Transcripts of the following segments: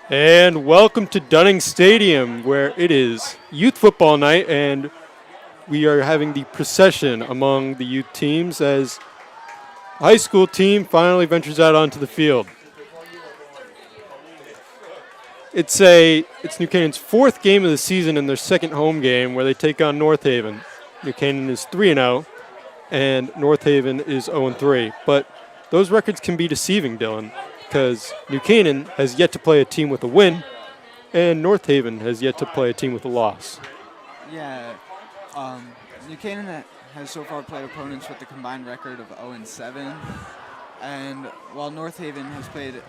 And welcome to Dunning Stadium, where it is youth football night, and we are having the procession among the youth teams as high school team finally ventures out onto the field. It's New Canaan's fourth game of the season and their second home game, where they take on North Haven. New Canaan is 3-0, and North Haven is 0-3. But those records can be deceiving, Dylan, because New Canaan has yet to play a team with a win, and North Haven has yet to play a team with a loss. Yeah, New Canaan has so far played opponents with a combined record of 0-7, and while North Haven has played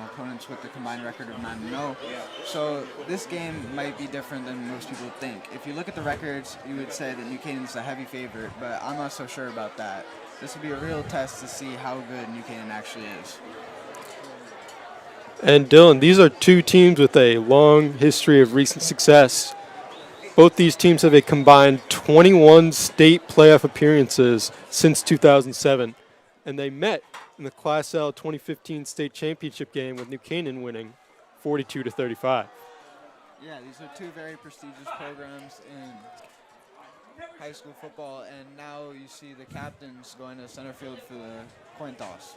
opponents with a combined record of 9-0. So this game might be different than most people think. If you look at the records, you would say that New Canaan's a heavy favorite, but I'm not so sure about that. This would be a real test to see how good New Canaan actually is. And Dylan, these are two teams with a long history of recent success. Both these teams have a combined 21 state playoff appearances since 2007, and they met in the Class L 2015 state championship game with New Canaan winning 42-35. Yeah, these are two very prestigious programs in high school football, and now you see the captains going to center field for the coin toss.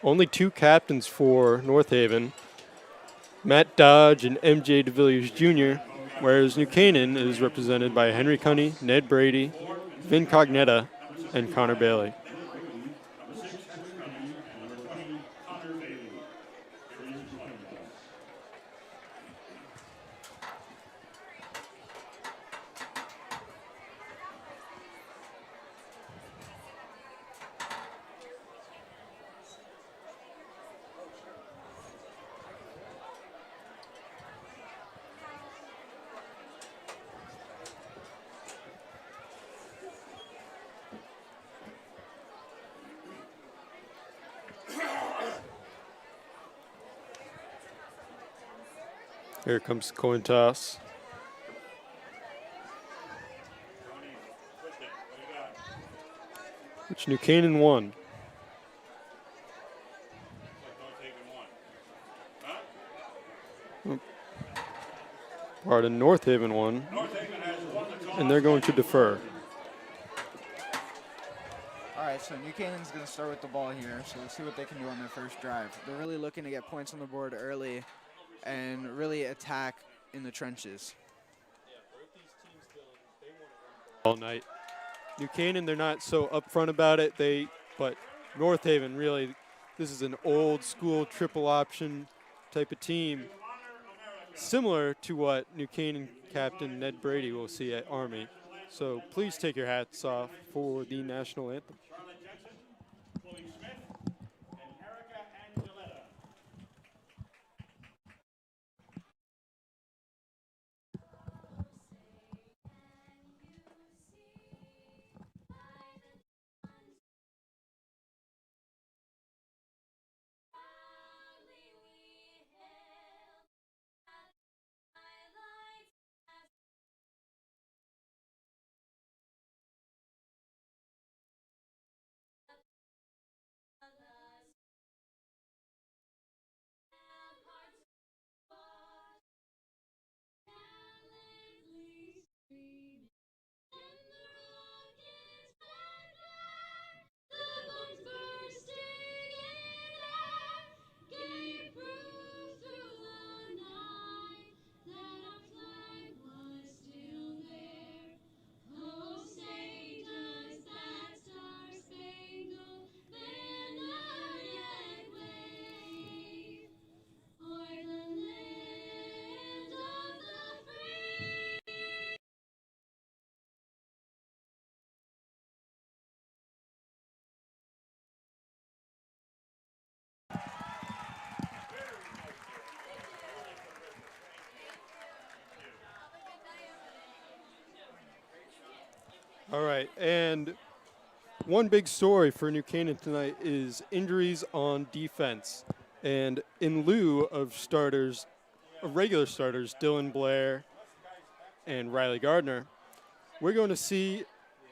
Only two captains for North Haven, Matt Dodge and MJ DeVilliers Jr., whereas New Canaan is represented by Henry Cunny, Ned Brady, Vin Cognetta, and Connor Bailey. Here comes the coin toss. Which New Canaan won. Pardon, North Haven won. And they're going to defer. All right, so New Canaan's going to start with the ball here, so we'll see what they can do on their first drive. They're really looking to get points on the board early and really attack in the trenches. All night. New Canaan, they're not so upfront about it. But North Haven, really, this is an old school triple option type of team, similar to what New Canaan captain Ned Brady will see at Army. So please take your hats off for the national anthem. All right, and one big story for New Canaan tonight is injuries on defense. And in lieu of regular starters, Dylan Blair and Riley Gardner, we're going to see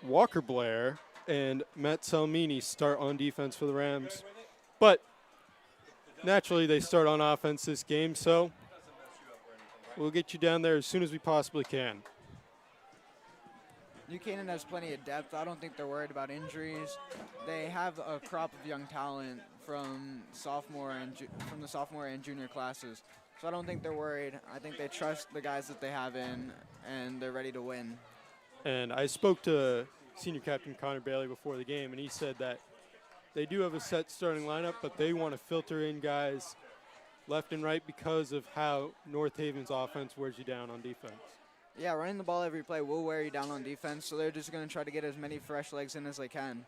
Walker Blair and Matt Salmini start on defense for the Rams. But naturally, they start on offense this game, so We'll get you down there as soon as we possibly can. New Canaan has plenty of depth. I don't think they're worried about injuries. They have a crop of young talent from the sophomore and junior classes. So I don't think they're worried. I think they trust the guys that they have in, and they're ready to win. And I spoke to senior captain Connor Bailey before the game, and he said that they do have a set starting lineup, but they want to filter in guys left and right because of how North Haven's offense wears you down on defense. Yeah, running the ball every play will wear you down on defense, so they're just going to try to get as many fresh legs in as they can.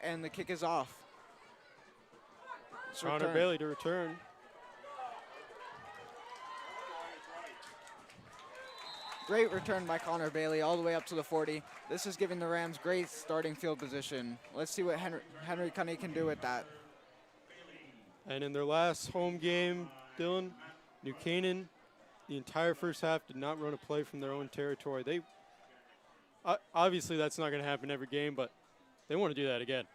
And the kick is off. Connor Bailey to return. Great return by Connor Bailey all the way up to the 40. This is giving the Rams great starting field position. Let's see what Henry Cunny can do with that. And in their last home game, Dylan, New Canaan, the entire first half did not run a play from their own territory. They obviously that's not going to happen every game, but they want to do that again.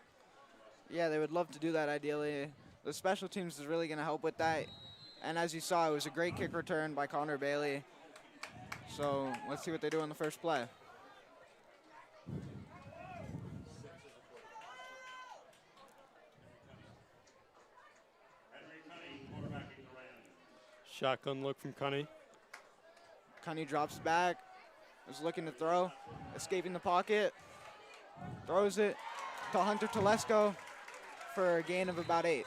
Yeah, they would love to do that ideally. The special teams is really going to help with that. And as you saw, it was a great kick return by Connor Bailey. So let's see what they do on the first play. Shotgun look from Cunny. Cunny drops back, is looking to throw, escaping the pocket, throws it to Hunter Telesco for a gain of about 8.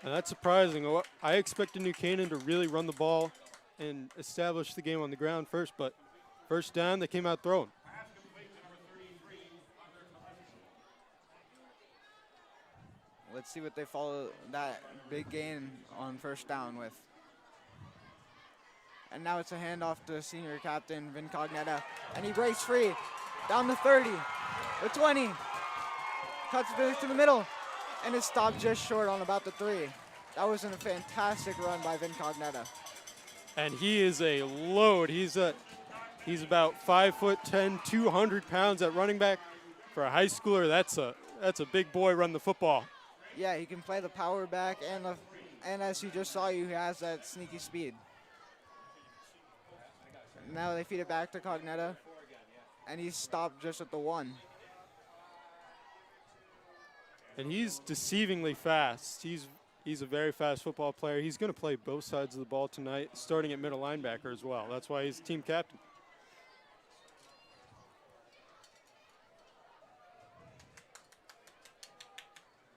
And that's surprising. I expected New Canaan to really run the ball and establish the game on the ground first, but first down, they came out throwing. Let's see what they follow that big gain on first down with. And now it's a handoff to senior captain Vin Cognetta, and he breaks free down the 30, the 20, cuts to the middle, and it stopped just short on about the 3. That was a fantastic run by Vin Cognetta. And he is a load. He's about 5'10", 200 pounds at running back. For a high schooler, that's a big boy run the football. Yeah, he can play the power back, and as you just saw, he has that sneaky speed. Now they feed it back to Cognetta, and he's stopped just at the 1. And he's deceivingly fast. He's a very fast football player. He's going to play both sides of the ball tonight, starting at middle linebacker as well. That's why he's team captain.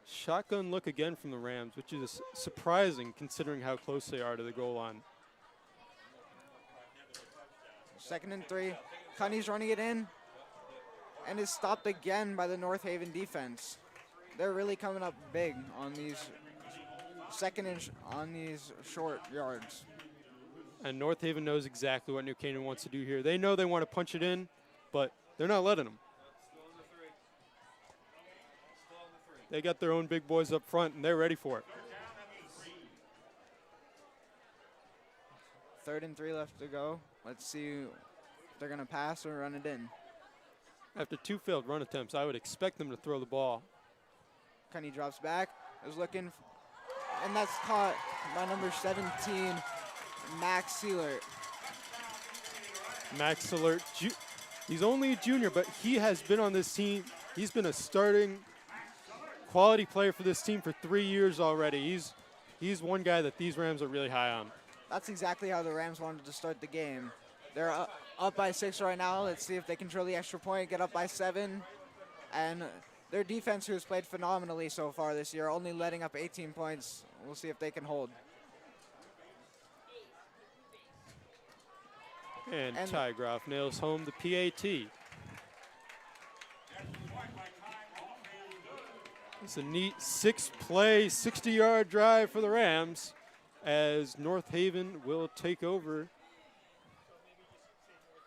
Shotgun look again from the Rams, which is surprising considering how close they are to the goal line. 2nd and 3. Cunny's running it in, and is stopped again by the North Haven defense. They're really coming up big on these on these short yards. And North Haven knows exactly what New Canaan wants to do here. They know they want to punch it in, but they're not letting them. They got their own big boys up front, and they're ready for it. 3rd and 3 left to go. Let's see if they're going to pass or run it in. After 2 failed run attempts, I would expect them to throw the ball. Cunny drops back, is looking, and that's caught by number 17, Max Seelert. Max Seelert, he's only a junior, but he has been on this team. He's been a starting quality player for this team for 3 years already. He's one guy that these Rams are really high on. That's exactly how the Rams wanted to start the game. They're up by 6 right now. Let's see if they control the extra point, get up by 7. And their defense, who has played phenomenally so far this year, only letting up 18 points. We'll see if they can hold. And Ty Groff nails home the PAT. It's a neat 6-play, 60-yard drive for the Rams as North Haven will take over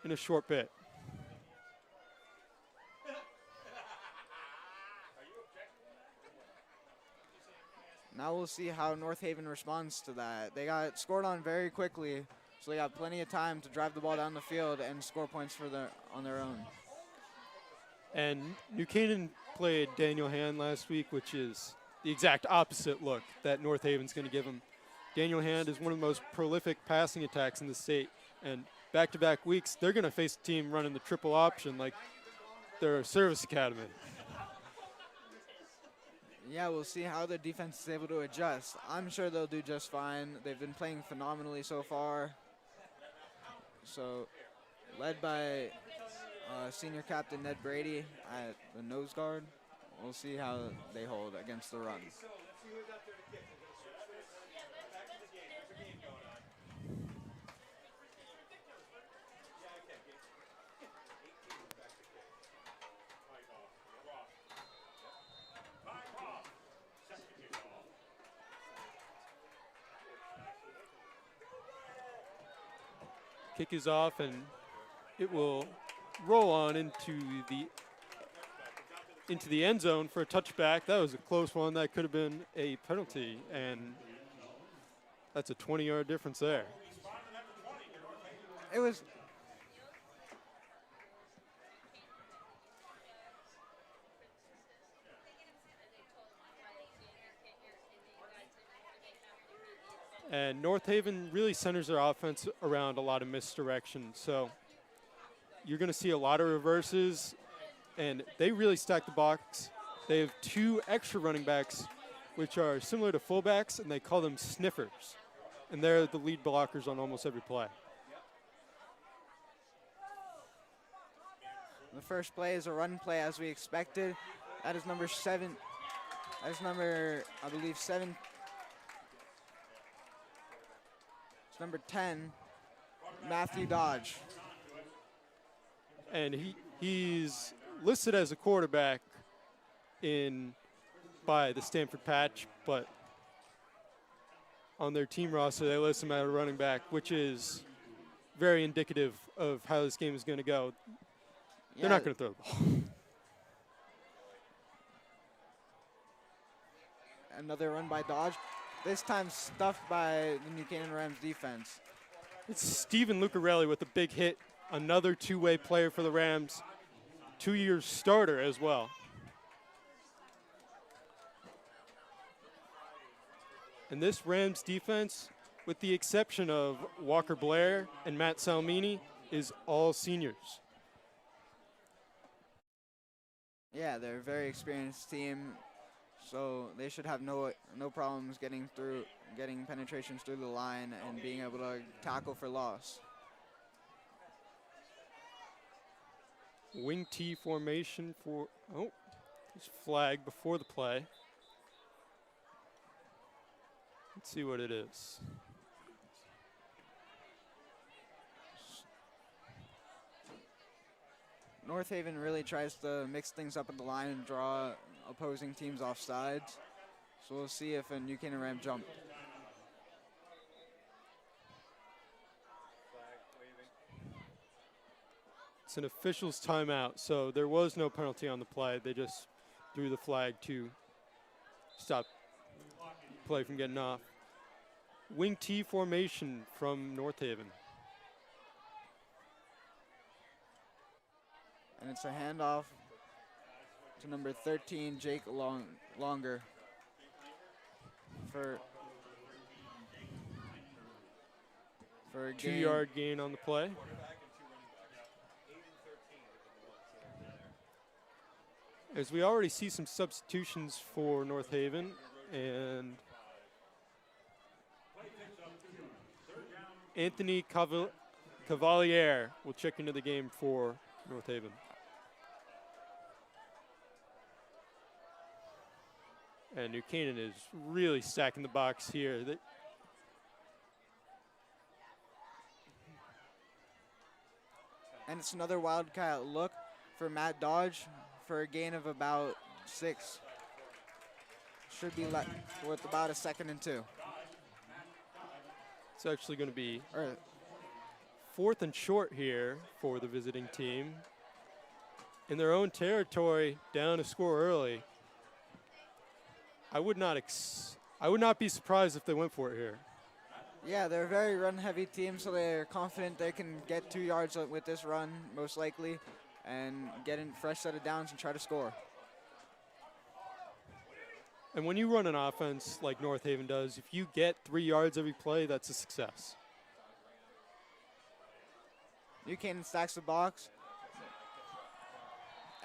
in a short bit. Now we'll see how North Haven responds to that. They got scored on very quickly, so they got plenty of time to drive the ball down the field and score points on their own. And New Canaan played Daniel Hand last week, which is the exact opposite look that North Haven's going to give him. Daniel Hand is one of the most prolific passing attacks in the state, and back-to-back weeks, they're going to face a team running the triple option like they're a service academy. Yeah, we'll see how the defense is able to adjust. I'm sure they'll do just fine. They've been playing phenomenally so far. So, led by senior captain Ned Brady at the nose guard. We'll see how they hold against the run. Kick is off, and it will roll on into the end zone for a touchback. That was a close one. That could have been a penalty, and that's a 20-yard difference there. It was. And North Haven really centers their offense around a lot of misdirection. So you're going to see a lot of reverses, and they really stack the box. They have 2 extra running backs, which are similar to fullbacks, and they call them sniffers. And they're the lead blockers on almost every play. The first play is a run play as we expected. That is number 7. That is number, I believe, 7. It's number 10, Matthew Dodge. And he's listed as a quarterback by the Stanford Patch, but on their team roster they list him as a running back, which is very indicative of how this game is going to go. They're not going to throw the ball. Another run by Dodge. This time stuffed by the New Canaan Rams defense. It's Steven Lucarelli with a big hit. Another 2-way player for the Rams. 2-year starter as well. And this Rams defense, with the exception of Walker Blair and Matt Salmini, is all seniors. Yeah, they're a very experienced team, so they should have no problems getting penetrations through the line and being able to tackle for loss. Wing T formation for, it's flag before the play. Let's see what it is. North Haven really tries to mix things up in the line and draw opposing teams off sides. So we'll see if a New Canaan Ram jump. It's an official's timeout, so there was no penalty on the play. They just threw the flag to stop the play from getting off. Wing T formation from North Haven. And it's a handoff to number 13, Jake Longer, for a 2-yard gain on the play. As we already see some substitutions for North Haven, and Anthony Cavalier will check into the game for North Haven. And New Canaan is really stacking the box here. And it's another Wildcat look for Matt Dodge for a gain of about 6. Should be with about a 2nd and 2. It's actually going to be 4th and short here for the visiting team. In their own territory, down to score early. I would not I would not be surprised if they went for it here. Yeah, they're a very run-heavy team, so they're confident they can get 2 yards with this run, most likely, and get in fresh set of downs and try to score. And when you run an offense like North Haven does, if you get 3 yards every play, that's a success. New Canaan stacks the box.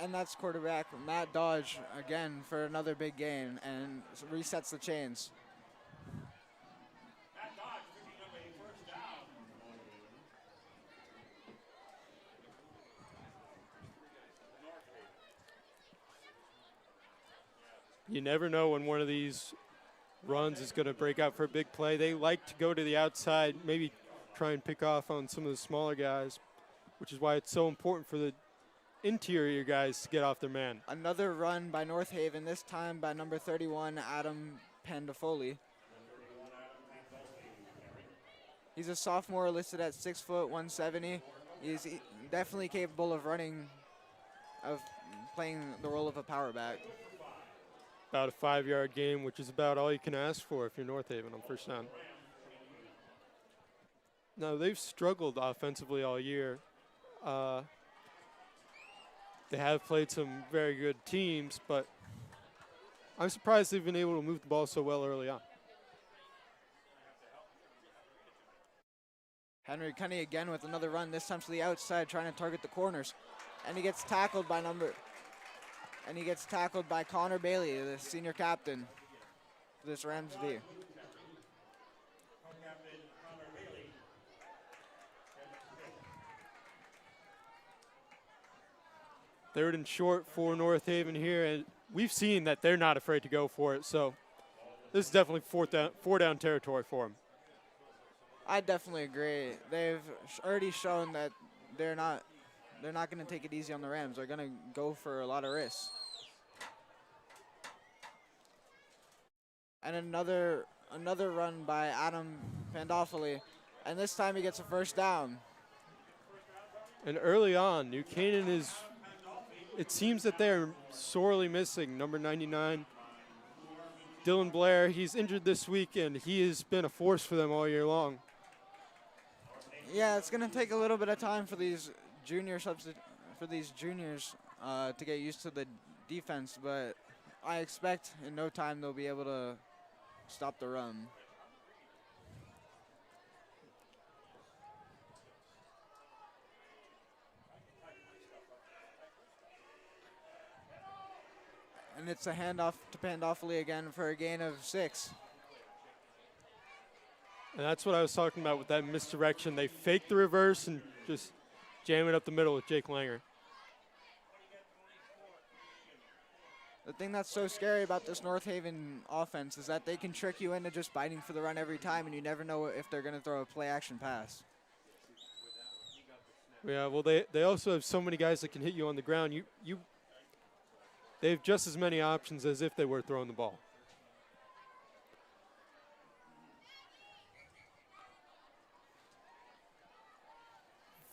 And that's quarterback Matt Dodge again for another big gain and resets the chains. You never know when one of these runs is going to break out for a big play. They like to go to the outside, maybe try and pick off on some of the smaller guys, which is why it's so important for the interior guys to get off their man. Another run by North Haven, this time by number 31, Adam Pandafoli. He's a sophomore listed at 6 foot 170. He's definitely capable of playing the role of a power back. About a 5-yard game, which is about all you can ask for if you're North Haven on first down. Now, they've struggled offensively all year. They have played some very good teams, but I'm surprised they've been able to move the ball so well early on. Henry Cunny again with another run, this time to the outside, trying to target the corners. And he gets tackled by Connor Bailey, the senior captain for this Rams D. Third and short for North Haven here, and we've seen that they're not afraid to go for it, so this is definitely four down territory for them. I definitely agree. They've already shown that they're not going to take it easy on the Rams. They're going to go for a lot of risks. And another run by Adam Pandolfoli, and this time he gets a first down. And early on, New Canaan it seems that they're sorely missing number 99, Dylan Blair. He's injured this week, and he has been a force for them all year long. Yeah, it's going to take a little bit of time for these juniors to get used to the defense, but I expect in no time they'll be able to stop the run. And it's a handoff to Pandolfoli again for a gain of 6. And that's what I was talking about with that misdirection. They fake the reverse and just jam it up the middle with Jake Langer. The thing that's so scary about this North Haven offense is that they can trick you into just biting for the run every time, and you never know if they're going to throw a play-action pass. Yeah, well, they also have so many guys that can hit you on the ground. They have just as many options as if they were throwing the ball.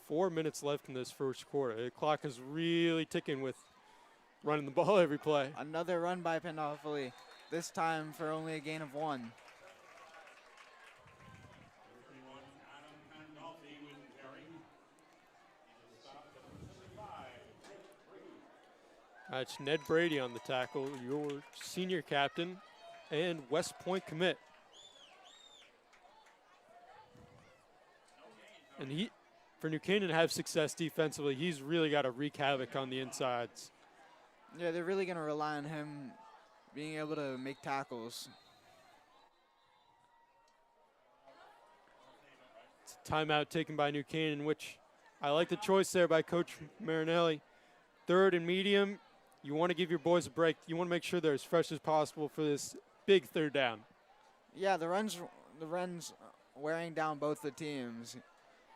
Four minutes left in this first quarter. The clock is really ticking with running the ball every play. Another run by Pandolfoli, this time for only a gain of 1. That's Ned Brady on the tackle, your senior captain and West Point commit. And for New Canaan to have success defensively, he's really got to wreak havoc on the insides. Yeah, they're really going to rely on him being able to make tackles. It's a timeout taken by New Canaan, which I like the choice there by Coach Marinelli. Third and medium, you want to give your boys a break. You want to make sure they're as fresh as possible for this big third down. Yeah, the runs wearing down both the teams.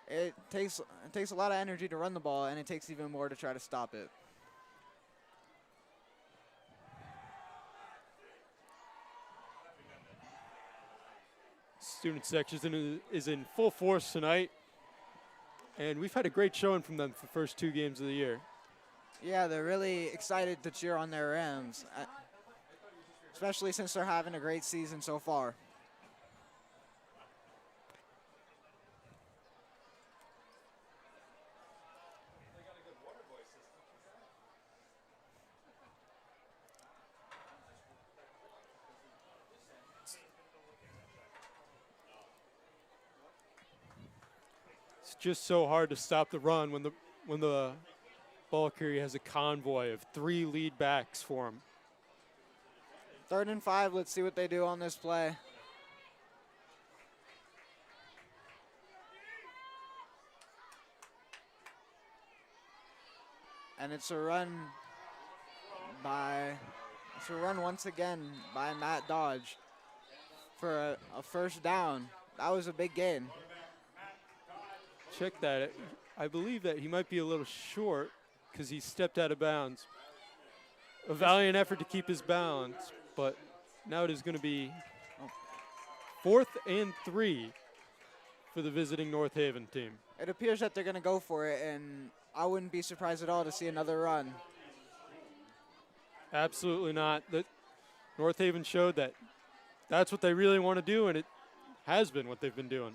It takes a lot of energy to run the ball, and it takes even more to try to stop it. Student section is in full force tonight, and we've had a great showing from them for the first 2 games of the year. Yeah, they're really excited to cheer on their Rams. especially since they're having a great season so far. It's just so hard to stop the run when the ball carrier has a convoy of 3 lead backs for him. 3rd and 5. Let's see what they do on this play. And it's a run once again by Matt Dodge for a first down. That was a big gain. Check that. I believe that he might be a little short because he stepped out of bounds. A valiant effort to keep his balance, but now it is going to be 4th and 3 for the visiting North Haven team. It appears that they're going to go for it, and I wouldn't be surprised at all to see another run. Absolutely not. North Haven showed that that's what they really want to do, and it has been what they've been doing.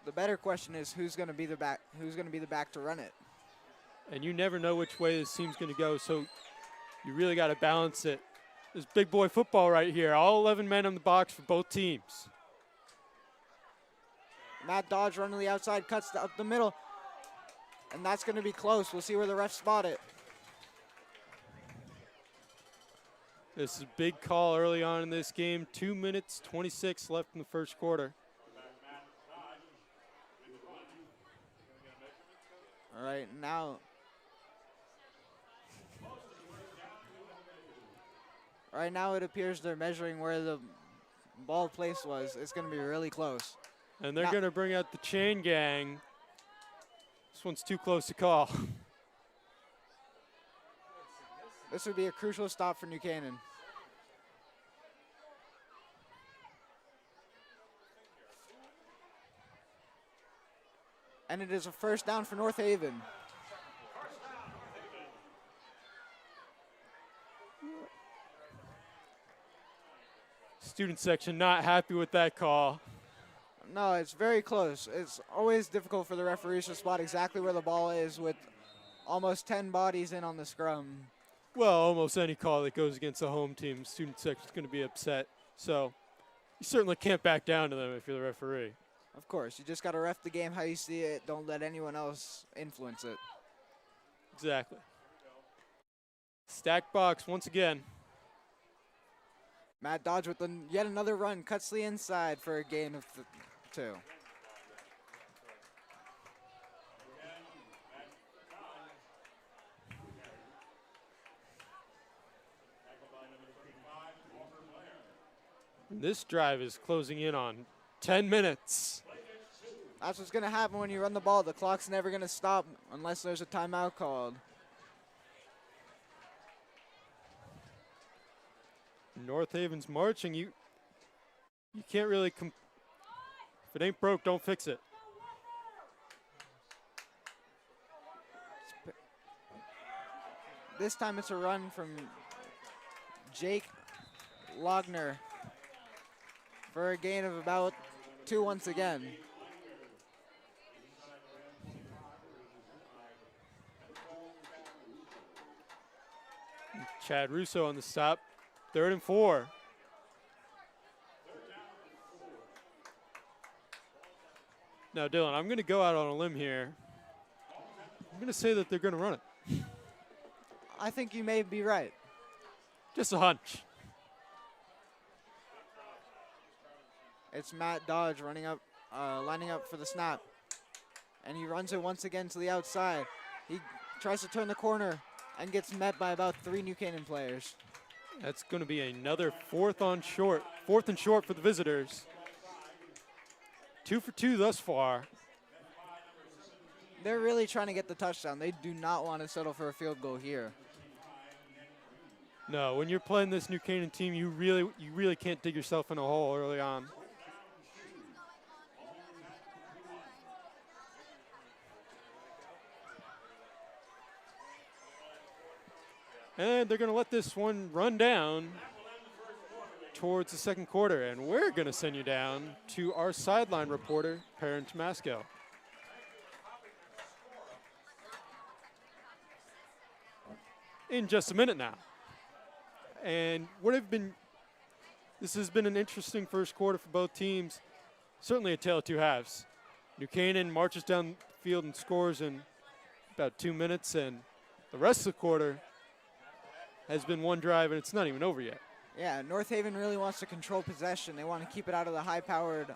The better question is who's going to be the back? Who's going to be the back to run it? And you never know which way this team's going to go, so you really got to balance it. There's big boy football right here. All 11 men on the box for both teams. Matt Dodge running the outside, cuts up the middle, and that's going to be close. We'll see where the refs spot it. This is a big call early on in this game. 2 minutes, 26 left in the first quarter. All right, now. Right now it appears they're measuring where the ball place was. It's going to be really close. And they're going to bring out the chain gang. This one's too close to call. This would be a crucial stop for New Canaan. And it is a first down for North Haven. Student section not happy with that call. No, it's very close. It's always difficult for the referees to spot exactly where the ball is with almost 10 bodies in on the scrum. Well, almost any call that goes against the home team, student section's going to be upset. So you certainly can't back down to them if you're the referee. Of course, you just got to ref the game how you see it. Don't let anyone else influence it. Exactly. Stack box once again. Matt Dodge with yet another run, cuts the inside for a gain of 2. This drive is closing in on 10 minutes. That's what's going to happen when you run the ball. The clock's never going to stop unless there's a timeout called. North Haven's marching. You can't really if it ain't broke, don't fix it. This time it's a run from Jake Logner for a gain of about 2 once again. Chad Russo on the stop. 3rd and 4. Now, Dylan, I'm going to go out on a limb here. I'm going to say that they're going to run it. I think you may be right. Just a hunch. It's Matt Dodge running up, lining up for the snap. And he runs it once again to the outside. He tries to turn the corner and gets met by about 3 New Canaan players. That's going to be another 4th and short for the visitors. 2 for 2 thus far. They're really trying to get the touchdown. They do not want to settle for a field goal here. No, when you're playing this New Canaan team, you really can't dig yourself in a hole early on. And they're going to let this one run down towards the second quarter. And we're going to send you down to our sideline reporter, Perrin Tomasco. In just a minute now. And this has been an interesting first quarter for both teams. Certainly a tale of two halves. New Canaan marches down the field and scores in about 2 minutes, and the rest of the quarter has been one drive, and it's not even over yet. Yeah, North Haven really wants to control possession. They want to keep it out of the high-powered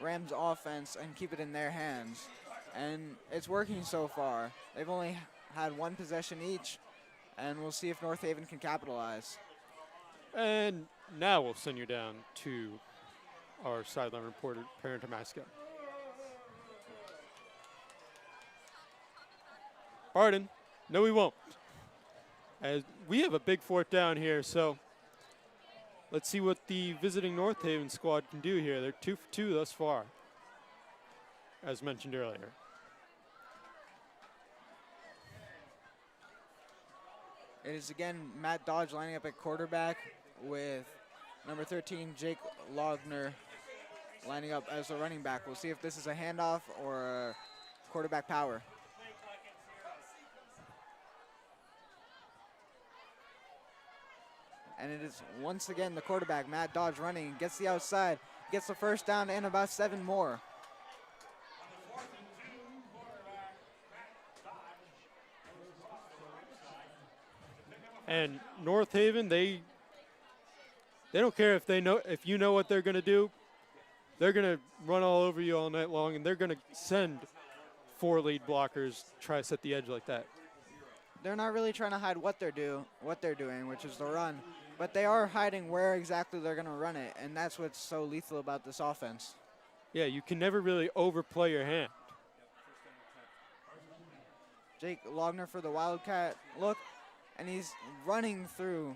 Rams offense and keep it in their hands. And it's working so far. They've only had one possession each, and we'll see if North Haven can capitalize. And now we'll send you down to our sideline reporter, Perrin Tomasco. Pardon? No, we won't. As we have a big fourth down here, so let's see what the visiting North Haven squad can do here. They're 2 for 2 thus far, as mentioned earlier. It is again Matt Dodge lining up at quarterback with number 13, Jake Logner, lining up as a running back. We'll see if this is a handoff or a quarterback power. And it is once again the quarterback, Matt Dodge, running, gets the outside, gets the first down and about 7 more. And North Haven, they don't care if you know what they're going to do. They're going to run all over you all night long, and they're going to send 4 lead blockers try to set the edge like that. They're not really trying to hide what they're doing, which is the run. But they are hiding where exactly they're going to run it, and that's what's so lethal about this offense. Yeah, you can never really overplay your hand. Jake Logner for the Wildcat look, and he's running through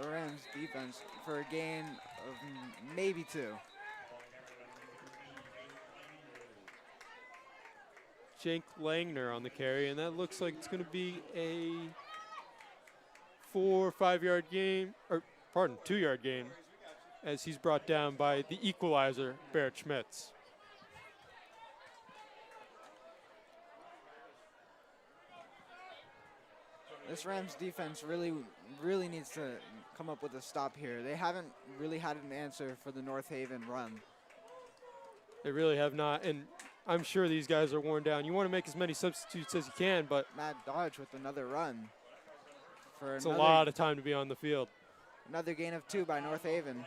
the Rams defense for a gain of maybe 2. Jake Langner on the carry, and that looks like it's going to be a 4 or 5 yard gain, 2 yard gain, as he's brought down by the equalizer, Barrett Schmitz. This Rams defense really needs to come up with a stop here. They haven't really had an answer for the North Haven run. They really have not, and I'm sure these guys are worn down. You want to make as many substitutes as you can, but Matt Dodge with another run. It's a lot of time to be on the field. Another gain of 2 by North Haven.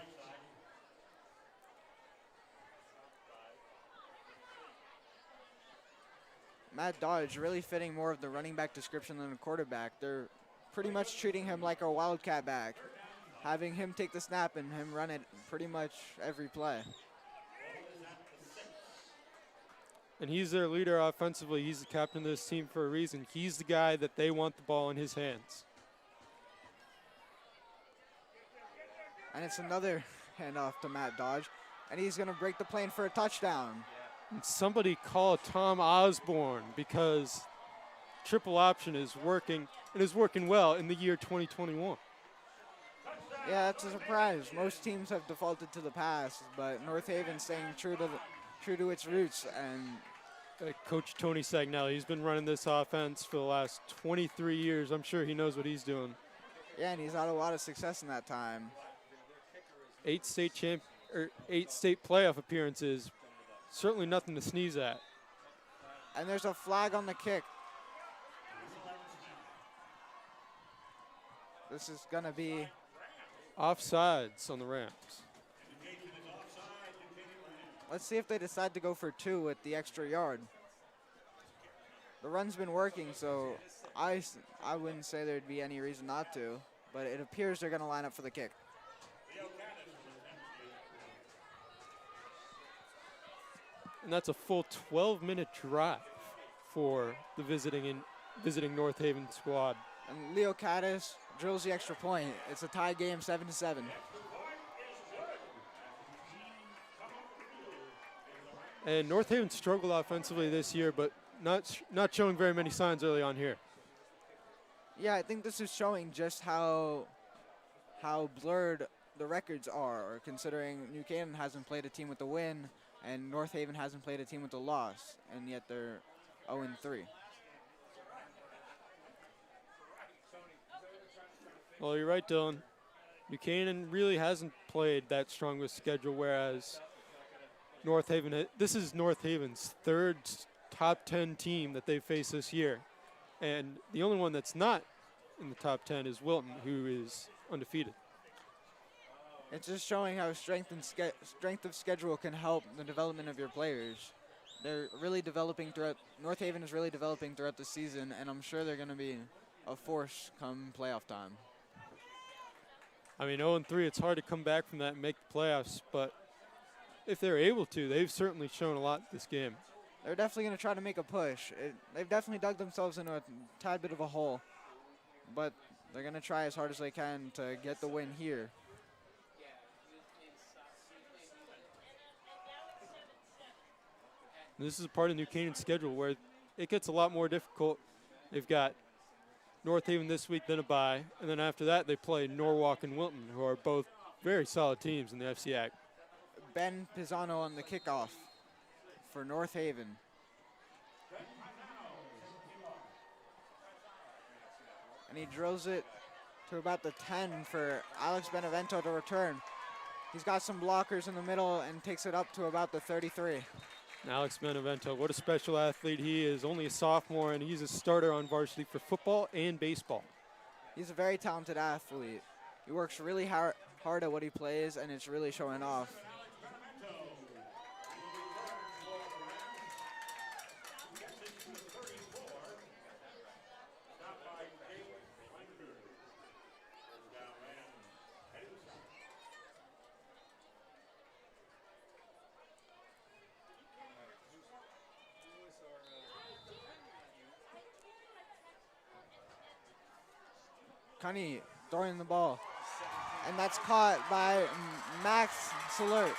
Matt Dodge really fitting more of the running back description than a quarterback. They're pretty much treating him like a Wildcat back, having him take the snap and him run it pretty much every play. And he's their leader offensively. He's the captain of this team for a reason. He's the guy that they want the ball in his hands. And it's another handoff to Matt Dodge, and he's going to break the plane for a touchdown. And somebody call Tom Osborne, because triple option is working, and is working well in the year 2021. Yeah, that's a surprise. Most teams have defaulted to the pass, but North Haven staying true to its roots. And Coach Tony Sagnelli, he's been running this offense for the last 23 years. I'm sure he knows what he's doing. Yeah, and he's had a lot of success in that time. 8 state playoff appearances, certainly nothing to sneeze at. And there's a flag on the kick. This is going to be offsides on the Rams. Let's see if they decide to go for 2 with the extra yard. The run's been working, so I wouldn't say there'd be any reason not to, but it appears they're going to line up for the kick. And that's a full 12-minute drive for the visiting North Haven squad. And Leo Caddis drills the extra point. It's a tie game, 7-7. And North Haven struggled offensively this year, but not showing very many signs early on here. Yeah, I think this is showing just how blurred the records are, considering New Canaan hasn't played a team with a win and North Haven hasn't played a team with a loss, and yet they're 0-3. Well, you're right, Dylan. New Canaan really hasn't played that strong of a schedule, whereas North Haven, this is North Haven's third top 10 team that they've faced this year. And the only one that's not in the top 10 is Wilton, who is undefeated. It's just showing how strength of schedule can help the development of your players. They're really developing throughout. North Haven is really developing throughout the season, and I'm sure they're going to be a force come playoff time. I mean, 0-3, it's hard to come back from that and make the playoffs, but if they're able to, they've certainly shown a lot this game. They're definitely going to try to make a push. They've definitely dug themselves into a tad bit of a hole, but they're going to try as hard as they can to get the win here. And this is a part of New Canaan's schedule where it gets a lot more difficult. They've got North Haven this week, then a bye, and then after that they play Norwalk and Wilton, who are both very solid teams in the FCAC. Ben Pisano on the kickoff for North Haven. And he drills it to about the 10 for Alex Benevento to return. He's got some blockers in the middle and takes it up to about the 33. Alex Benevento, what a special athlete he is. Only a sophomore, and he's a starter on varsity for football and baseball. He's a very talented athlete. He works really hard at what he plays, and it's really showing off. Cunny throwing the ball. And that's caught by Max Salert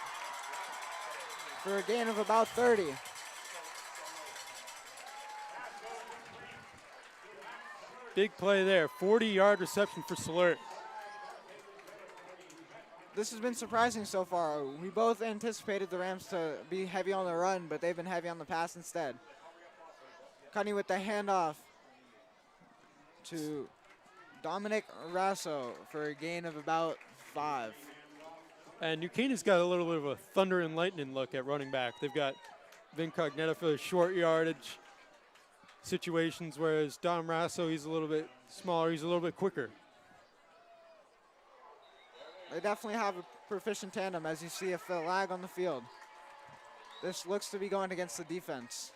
for a gain of about 30. Big play there, 40-yard reception for Salert. This has been surprising so far. We both anticipated the Rams to be heavy on the run, but they've been heavy on the pass instead. Cunny with the handoff to Dominic Rasso for a gain of about 5. And New Canaan's got a little bit of a thunder and lightning look at running back. They've got Vin Cognetta for short yardage situations, whereas Dom Rasso, he's a little bit smaller, he's a little bit quicker. They definitely have a proficient tandem, as you see a flag on the field. This looks to be going against the defense.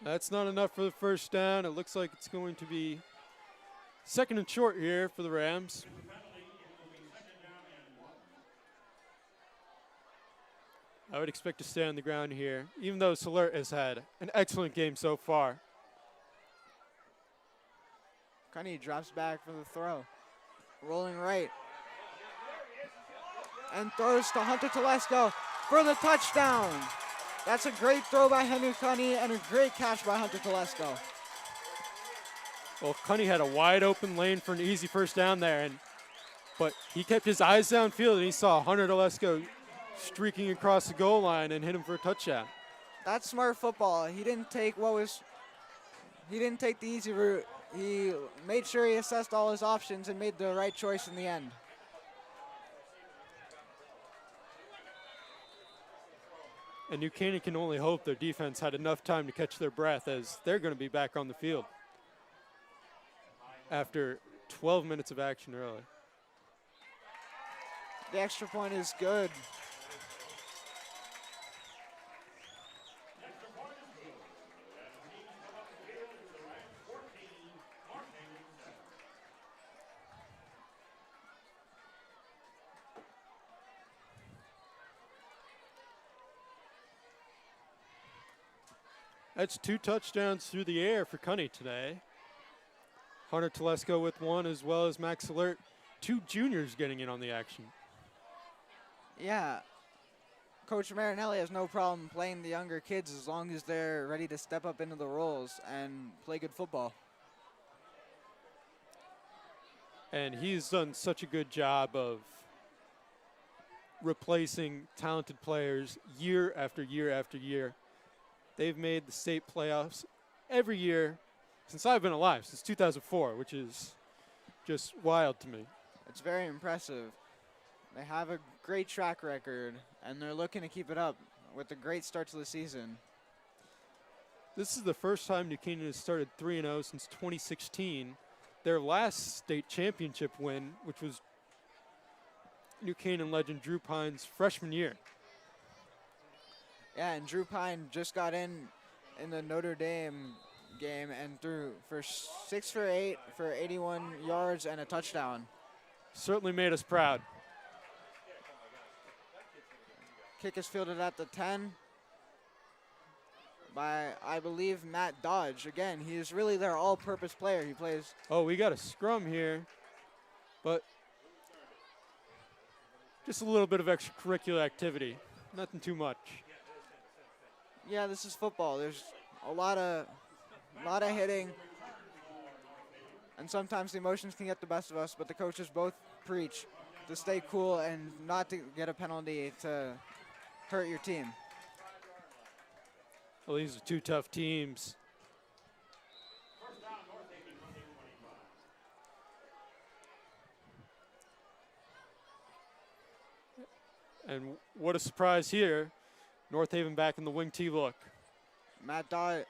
That's not enough for the first down. It looks like it's going to be second and short here for the Rams. I would expect to stay on the ground here, even though Salert has had an excellent game so far. Cunny drops back for the throw. Rolling right. And throws to Hunter Telesco for the touchdown. That's a great throw by Henry Cunny and a great catch by Hunter Telesco. Well, Cunny had a wide open lane for an easy first down there, but he kept his eyes downfield and he saw Hunter Telesco streaking across the goal line and hit him for a touchdown. That's smart football. He didn't take the easy route. He made sure he assessed all his options and made the right choice in the end. And New Canaan can only hope their defense had enough time to catch their breath, as they're going to be back on the field after 12 minutes of action early. The extra point is good. That's 2 touchdowns through the air for Cunny today. Hunter Telesco with 1, as well as Max Alert. 2 juniors getting in on the action. Yeah, Coach Marinelli has no problem playing the younger kids as long as they're ready to step up into the roles and play good football. And he's done such a good job of replacing talented players year after year after year. They've made the state playoffs every year since I've been alive, since 2004, which is just wild to me. It's very impressive. They have a great track record, and they're looking to keep it up with a great start to the season. This is the first time New Canaan has started 3-0 since 2016. Their last state championship win, which was New Canaan legend Drew Pine's freshman year. Yeah, and Drew Pine just got in the Notre Dame game and threw for 6 for 8 for 81 yards and a touchdown. Certainly made us proud. Kick is fielded at the 10 by, I believe, Matt Dodge. Again, he is really their all-purpose player. He plays. Oh, we got a scrum here, but just a little bit of extracurricular activity. Nothing too much. Yeah, this is football. There's a lot of hitting, and sometimes the emotions can get the best of us, but the coaches both preach to stay cool and not to get a penalty to hurt your team. Well, these are two tough teams. And what a surprise here. North Haven back in the wing T look. Matt Dye.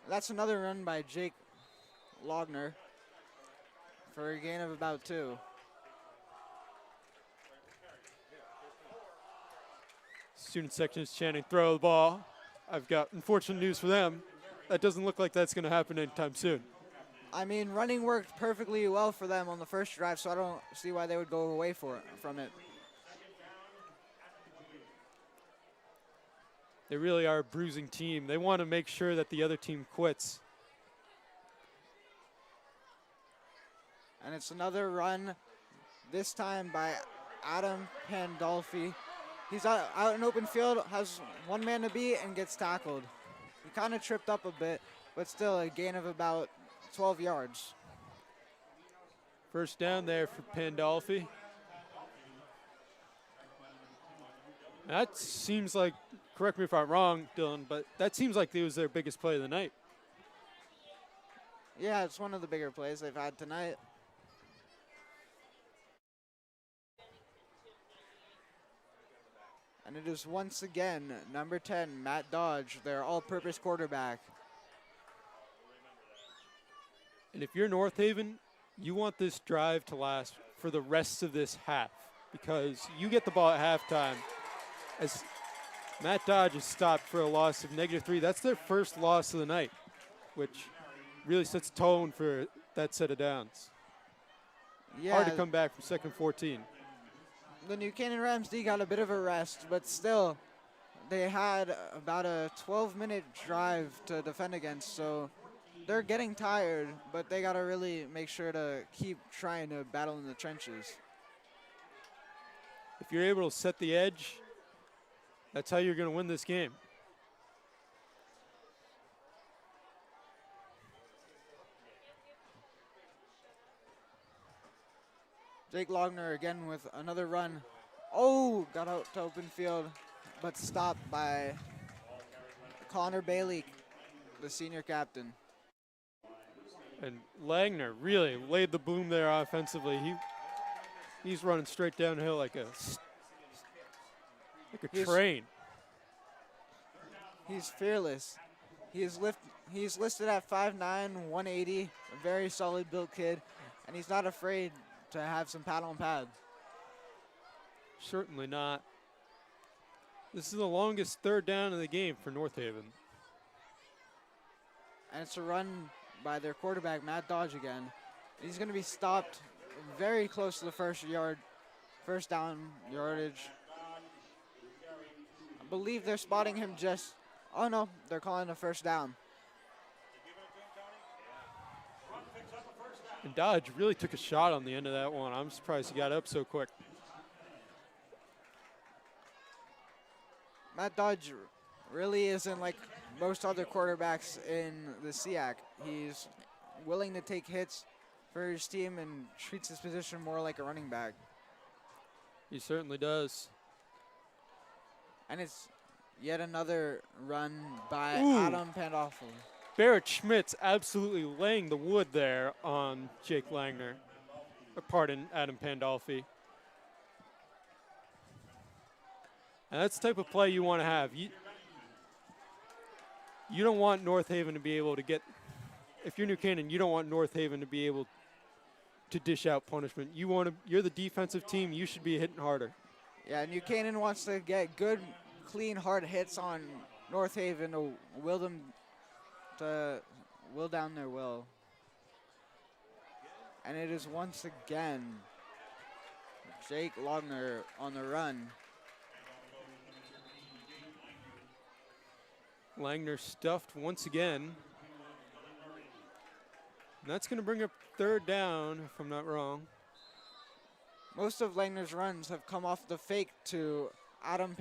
That's another run by Jake Logner for a gain of about 2. Student section is chanting, throw the ball. I've got unfortunate news for them. That doesn't look like that's going to happen anytime soon. I mean, running worked perfectly well for them on the first drive, so I don't see why they would go away from it. They really are a bruising team. They want to make sure that the other team quits. And it's another run, this time by Adam Pandolfi. He's out in open field, has one man to beat, and gets tackled. He kind of tripped up a bit, but still a gain of about 12 yards. First down there for Pandolfi. That seems like, correct me if I'm wrong, Dylan, but that seems like it was their biggest play of the night. Yeah, it's one of the bigger plays they've had tonight. And it is once again number 10, Matt Dodge, their all-purpose quarterback. And if you're North Haven, you want this drive to last for the rest of this half because you get the ball at halftime. As Matt Dodge is stopped for a loss of -3, that's their first loss of the night, which really sets a tone for that set of downs. Yeah, hard to come back from second 14. The New Canaan Rams D got a bit of a rest, but still, they had about a 12-minute drive to defend against, so they're getting tired, but they got to really make sure to keep trying to battle in the trenches. If you're able to set the edge, that's how you're going to win this game. Jake Logner again with another run. Oh, got out to open field, but stopped by Connor Bailey, the senior captain. And Langner really laid the boom there offensively. He's running straight downhill like a train. He's fearless. He's listed at 5'9", 180, a very solid built kid, and he's not afraid to have some pad on pad. Certainly not. This is the longest third down of the game for North Haven. And it's a run by their quarterback, Matt Dodge again. He's going to be stopped very close to the first down yardage. I believe they're spotting him just, oh no, they're calling a first down. And Dodge really took a shot on the end of that one. I'm surprised he got up so quick. Matt Dodge really isn't like most other quarterbacks in the SEAC. He's willing to take hits for his team and treats his position more like a running back. He certainly does. And it's yet another run by Ooh. Adam Pandolfo. Barrett Schmitz absolutely laying the wood there on Jake Langner. Or pardon, Adam Pandolfi. And that's the type of play you want to have. You don't want North Haven to be able to get, if you're New Canaan, you don't want North Haven to be able to dish out punishment. You're the defensive team, you should be hitting harder. Yeah, New Canaan wants to get good, clean, hard hits on North Haven to will down their will. And it is once again Jake Langner on the run. Langner stuffed once again. And that's going to bring up third down, if I'm not wrong. Most of Langner's runs have come off the fake to Adam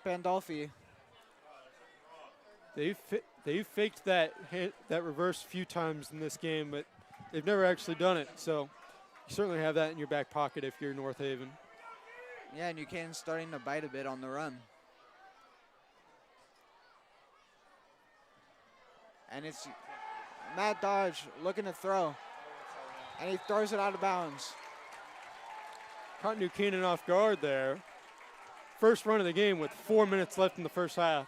Pandolfi. They've faked that reverse a few times in this game, but they've never actually done it. So you certainly have that in your back pocket if you're North Haven. Yeah, and New Canaan's starting to bite a bit on the run. And it's Matt Dodge looking to throw. And he throws it out of bounds. Caught New Canaan off guard there. First run of the game with 4 minutes left in the first half.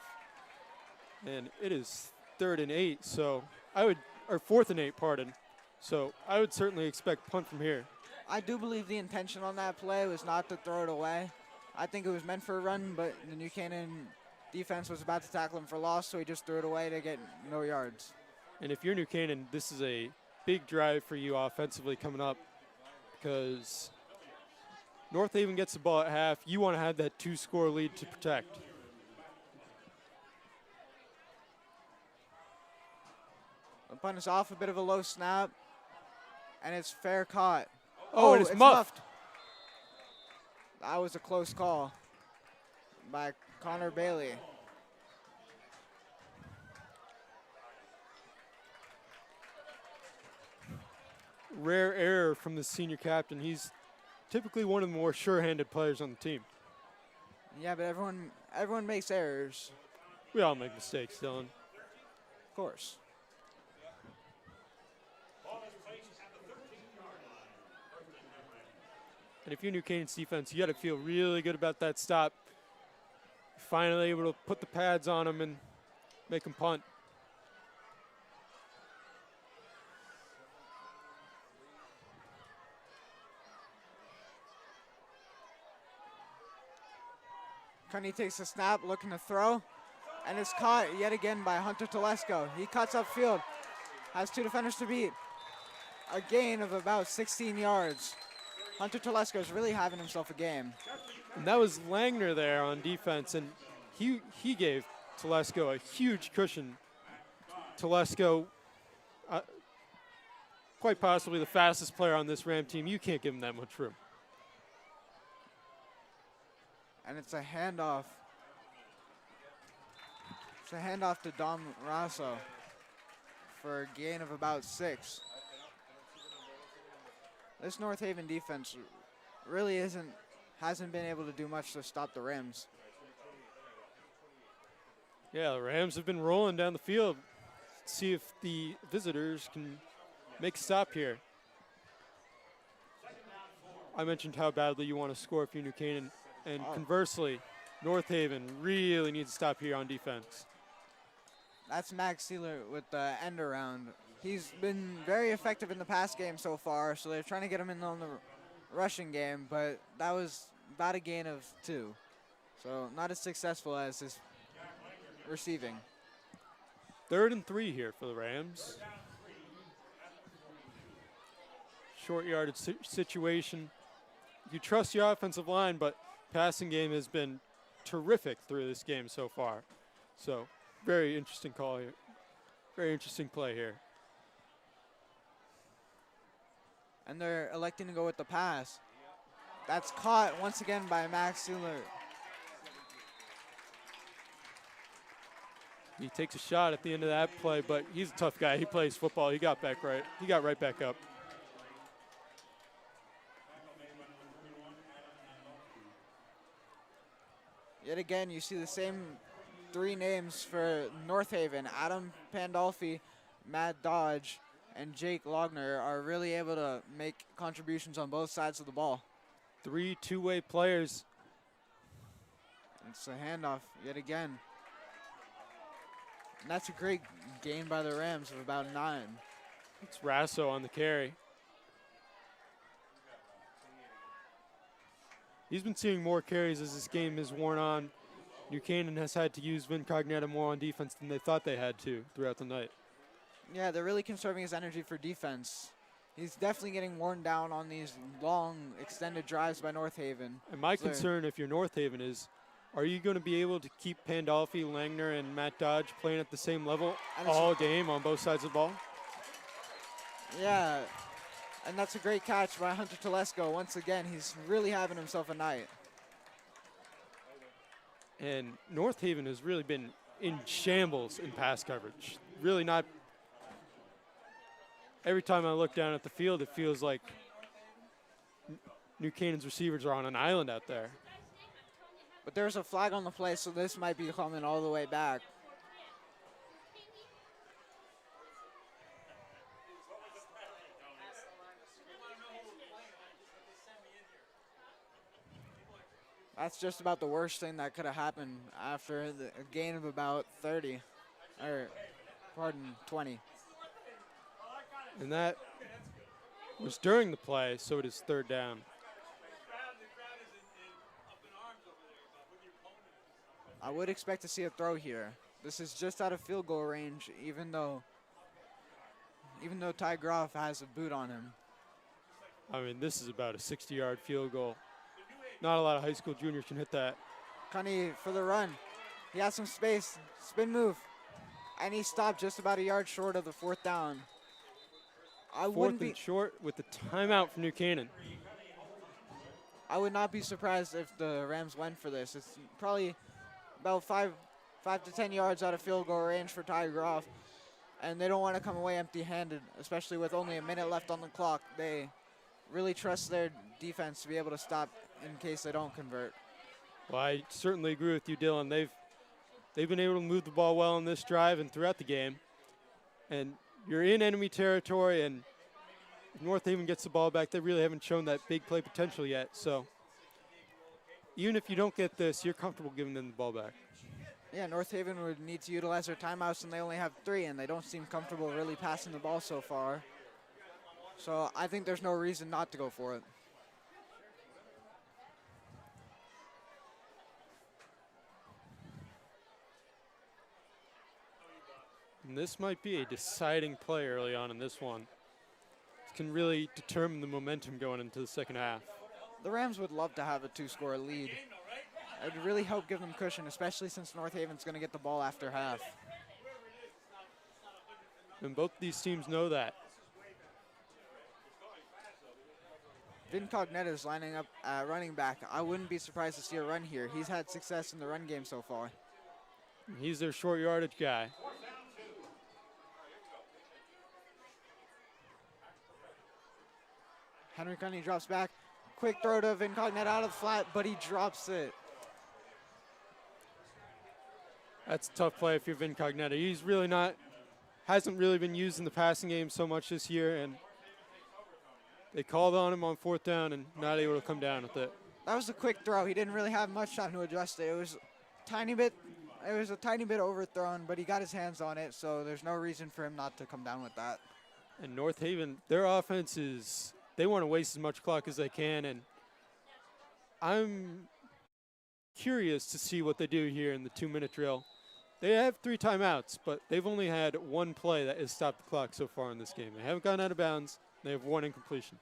And it is 3rd and 8, so or 4th and 8, pardon. So I would certainly expect punt from here. I do believe the intention on that play was not to throw it away. I think it was meant for a run, but the New Canaan defense was about to tackle him for loss, so he just threw it away to get no yards. And if you're New Canaan, this is a big drive for you offensively coming up because North Haven gets the ball at half. You want to have that 2-score lead to protect. The punt is off, a bit of a low snap, and it's fair caught. Oh, and it's muffed. That was a close call by Connor Bailey. Rare error from the senior captain. He's typically one of the more sure-handed players on the team. Yeah, but everyone makes errors. We all make mistakes, Dylan. Of course. And if you're New Canaan's defense, you got to feel really good about that stop. Finally able to put the pads on him and make him punt. Cunny takes a snap, looking to throw, and it's caught yet again by Hunter Telesco. He cuts upfield, has 2 defenders to beat. A gain of about 16 yards. Hunter Telesco is really having himself a game. And that was Langner there on defense, and he gave Telesco a huge cushion. Telesco, quite possibly the fastest player on this Ram team. You can't give him that much room. And it's a handoff. It's a handoff to Dom Rasso for a gain of about 6. This North Haven defense really hasn't been able to do much to stop the Rams. Yeah, the Rams have been rolling down the field. Let's see if the visitors can make a stop here. I mentioned how badly you want to score if you're New Canaan. And conversely, North Haven really needs to stop here on defense. That's Max Sealer with the end around. He's been very effective in the pass game so far, so they're trying to get him in on the rushing game, but that was about a gain of 2. So not as successful as his receiving. 3rd and 3 here for the Rams. Short yardage situation. You trust your offensive line, but passing game has been terrific through this game so far. So very interesting call here. Very interesting play here. And they're electing to go with the pass. That's caught once again by Max Sealer. He takes a shot at the end of that play, but he's a tough guy. He plays football. He got back right. He got right back up. Yet again, you see the same three names for North Haven. Adam Pandolfi, Matt Dodge, and Jake Logner are really able to make contributions on both sides of the ball. 3 two-way players. It's a handoff yet again. And that's a great gain by the Rams of about 9. It's Rasso on the carry. He's been seeing more carries as this game has worn on. New Canaan has had to use Vin Cognetta more on defense than they thought they had to throughout the night. Yeah, they're really conserving his energy for defense. He's definitely getting worn down on these long, extended drives by North Haven. And my concern, if you're North Haven, is are you going to be able to keep Pandolfi, Langner, and Matt Dodge playing at the same level all game on both sides of the ball? Yeah, and that's a great catch by Hunter Telesco. Once again, he's really having himself a night. And North Haven has really been in shambles in pass coverage. Really not. Every time I look down at the field, it feels like New Canaan's receivers are on an island out there. But there's a flag on the play, so this might be coming all the way back. That's just about the worst thing that could have happened after a gain of about 30, or pardon, 20. And that was during the play, so it is 3rd down. I would expect to see a throw here. This is just out of field goal range, even though Ty Groff has a boot on him. I mean, this is about a 60-yard field goal. Not a lot of high school juniors can hit that. Cunny for the run. He has some space. Spin move. And he stopped just about a yard short of the 4th down. Fourth and short with the timeout from New Canaan. I would not be surprised if the Rams went for this. It's probably about 5 to 10 yards out of field goal range for Ty Groff. And they don't want to come away empty-handed, especially with only a minute left on the clock. They really trust their defense to be able to stop in case they don't convert. Well, I certainly agree with you, Dylan. They've been able to move the ball well in this drive and throughout the game. And you're in enemy territory, and if North Haven gets the ball back, they really haven't shown that big play potential yet. So even if you don't get this, you're comfortable giving them the ball back. Yeah, North Haven would need to utilize their timeouts, and they only have 3, and they don't seem comfortable really passing the ball so far. So I think there's no reason not to go for it. And this might be a deciding play early on in this one. This can really determine the momentum going into the second half. The Rams would love to have a 2-score lead. It would really help give them cushion, especially since North Haven's going to get the ball after half. And both these teams know that. Vin Cognetta is lining up running back. I wouldn't be surprised to see a run here. He's had success in the run game so far. He's their short yardage guy. Henry Cunny drops back. Quick throw to Vin Cognetta out of the flat, but he drops it. That's a tough play if you're Vin Cognetta. He's really hasn't really been used in the passing game so much this year, and they called on him on 4th down and not able to come down with it. That was a quick throw. He didn't really have much time to adjust it. It was a tiny bit overthrown, but he got his hands on it, so there's no reason for him not to come down with that. And North Haven, their offense is, they want to waste as much clock as they can, and I'm curious to see what they do here in the 2-minute drill. They have 3 timeouts, but they've only had 1 play that has stopped the clock so far in this game. They haven't gone out of bounds. They have 1 incompletion.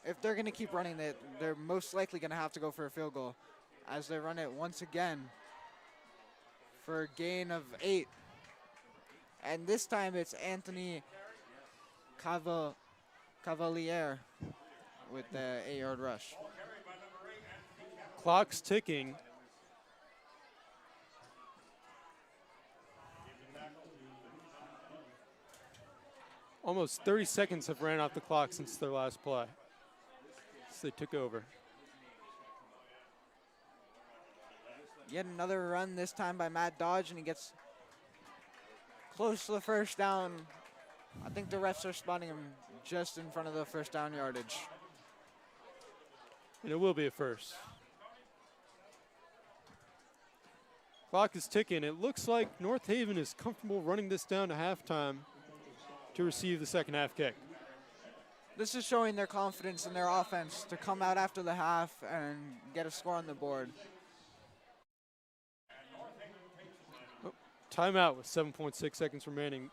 If they're going to keep running it, they're most likely going to have to go for a field goal as they run it once again for a gain of 8. And this time it's Anthony Cavalier with the 8-yard rush. Clock's ticking. almost 30 seconds have ran off the clock since their last play. So they took over. Yet another run, this time by Matt Dodge, and he gets close to the first down. I think the refs are spotting him just in front of the first down yardage. And it will be a first. Clock is ticking. It looks like North Haven is comfortable running this down to halftime to receive the second half kick. This is showing their confidence in their offense to come out after the half and get a score on the board. Timeout with 7.6 seconds remaining.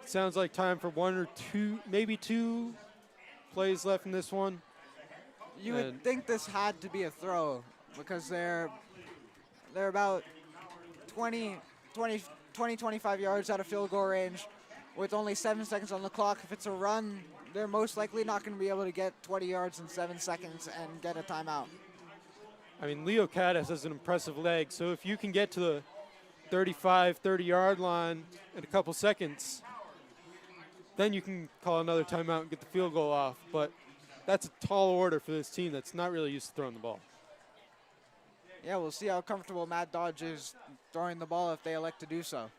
Sounds like time for one or two, maybe two plays left in this one. You would think this had to be a throw because they're about 25 yards out of field goal range with only 7 seconds on the clock. If it's a run, they're most likely not going to be able to get 20 yards in 7 seconds and get a timeout. I mean, Leo Caddis has an impressive leg, so if you can get to the 35, 30-yard line in a couple seconds, then you can call another timeout and get the field goal off. But that's a tall order for this team that's not really used to throwing the ball. Yeah, we'll see how comfortable Matt Dodge is throwing the ball if they elect to do so.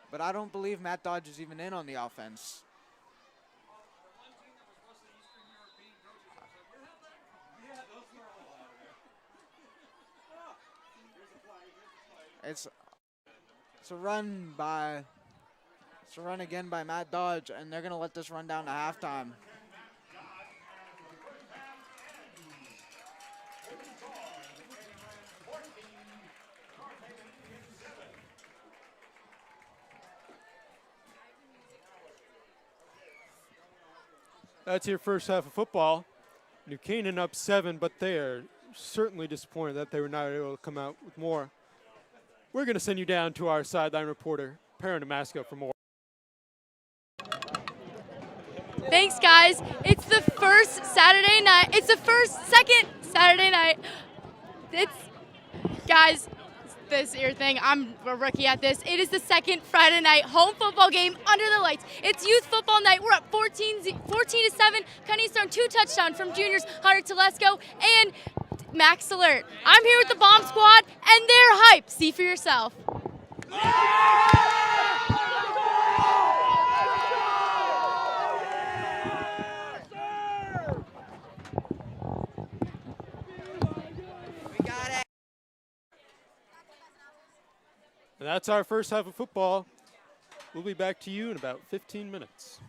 But I don't believe Matt Dodge is even in on the offense. It's a run again by Matt Dodge, and they're going to let this run down to halftime. That's your first half of football. New Canaan up 7, but they are certainly disappointed that they were not able to come out with more. We're going to send you down to our sideline reporter, Perrin Damasco, for more. Thanks, guys. It's the second Saturday night. Guys, this ear thing, I'm a rookie at this. It is the second Friday night home football game under the lights. It's youth football night. We're up 14-7. Cunny's thrown 2 touchdowns from juniors Hunter Telesco and Max Alert. I'm here with the Bomb Squad, and they're hyped. See for yourself. And that's our first half of football. We'll be back to you in about 15 minutes.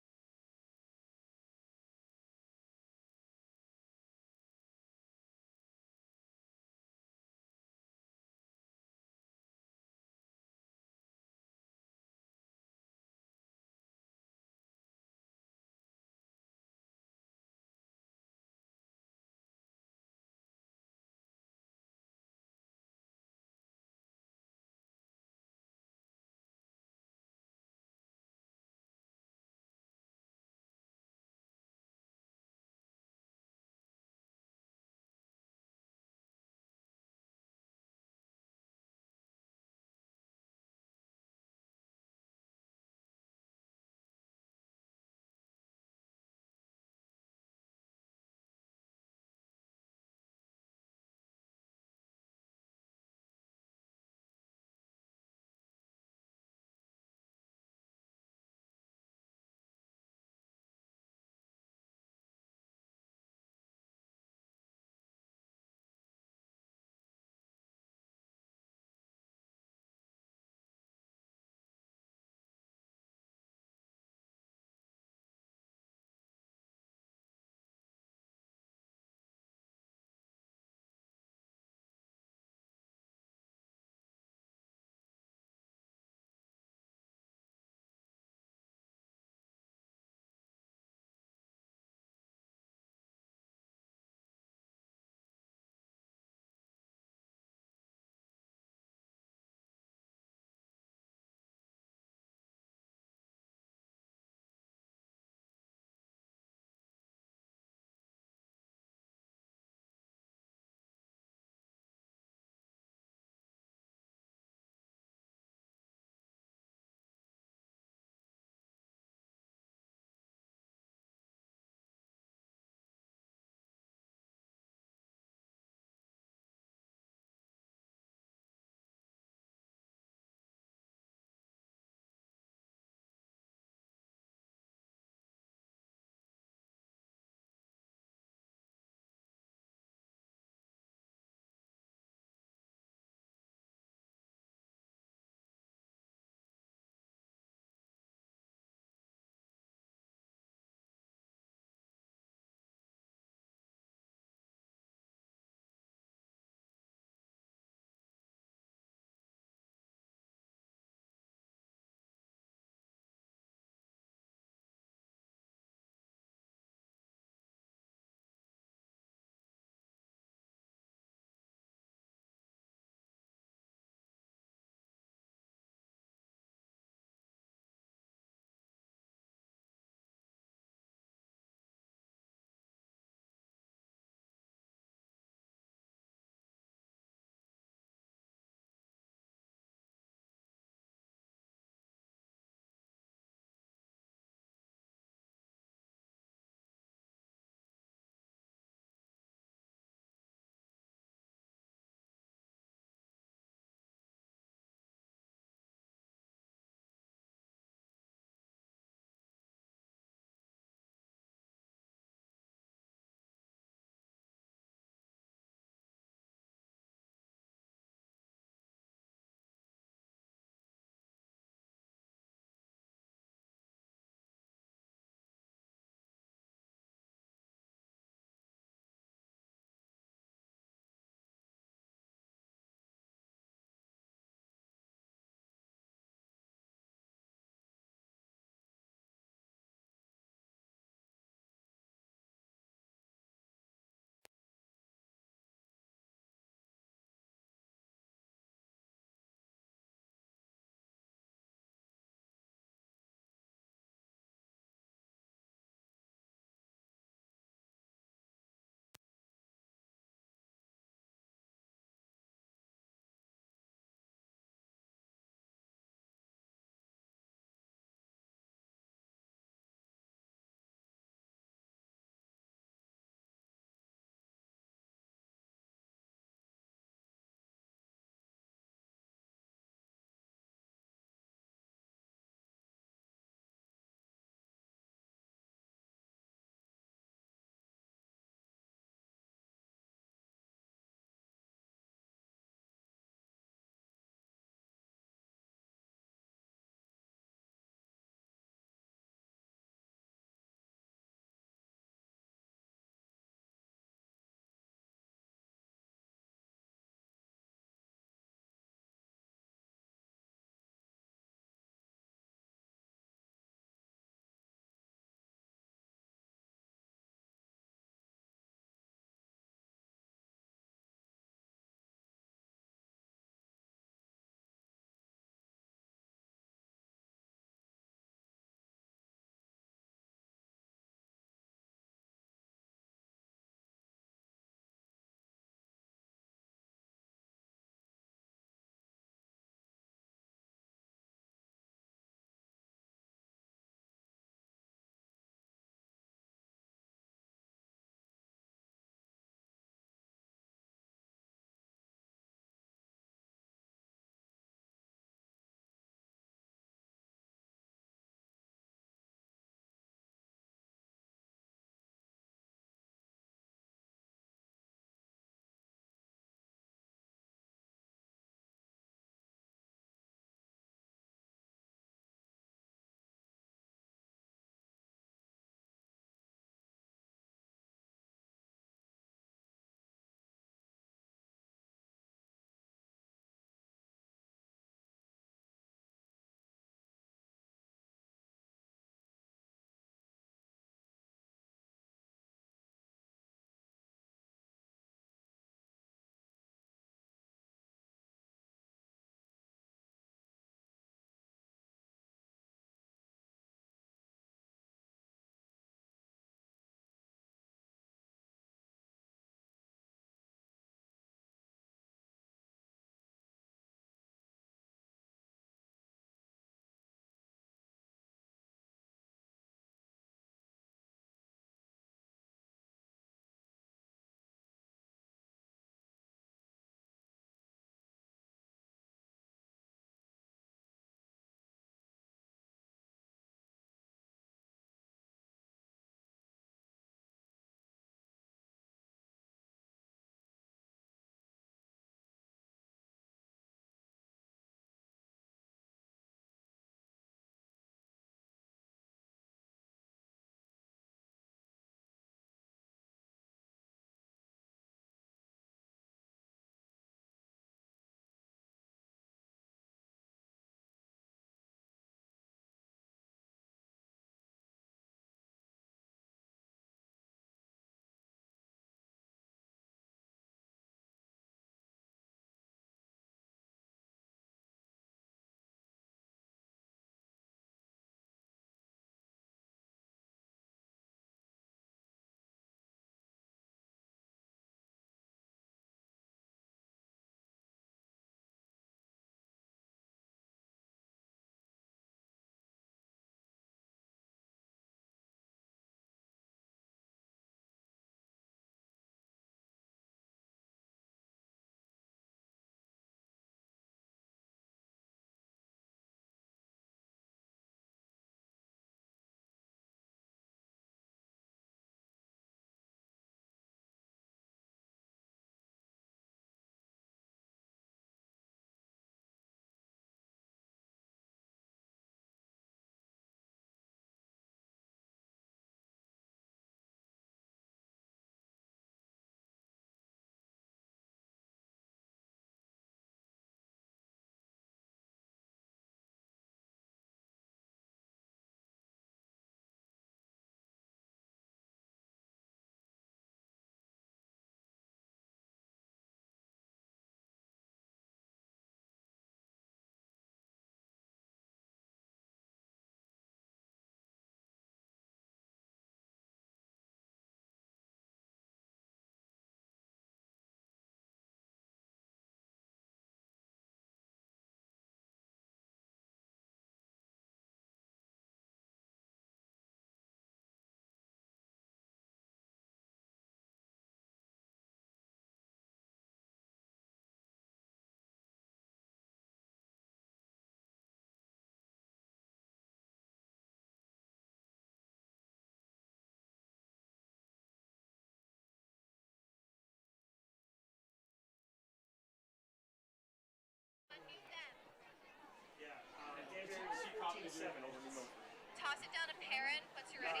Toss it down to Perrin. Once you're ready.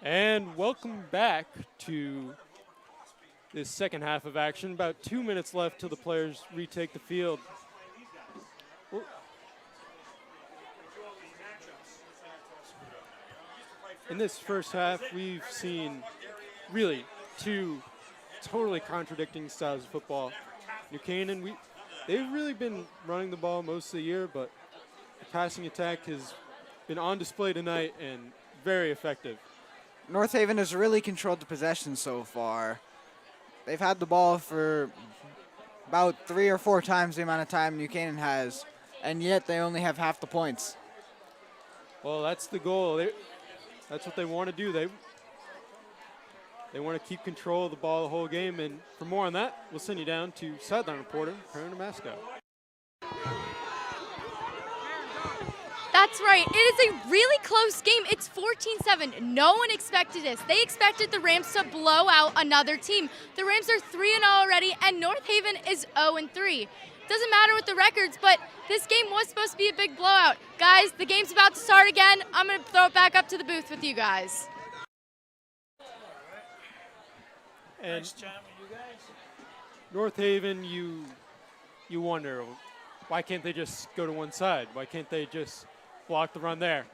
And welcome back to this second half of action. About 2 minutes left till the players retake the field. In this first half, we've seen really two totally contradicting styles of football. New Canaan, they've really been running the ball most of the year, but the passing attack has been on display tonight and very effective. North Haven has really controlled the possession so far. They've had the ball for about 3 or 4 times the amount of time New Canaan has, and yet they only have half the points. Well, that's the goal. That's what they want to do. They want to keep control of the ball the whole game. And for more on that, we'll send you down to sideline reporter Perrin Damasco. That's right. It is a really close game. It's 14-7. No one expected this. They expected the Rams to blow out another team. The Rams are 3-0 already, and North Haven is 0-3. Doesn't matter with the records, but this game was supposed to be a big blowout. Guys, the game's about to start again. I'm going to throw it back up to the booth with you guys. And North Haven, you wonder, why can't they just go to one side? Why can't they just block the run there?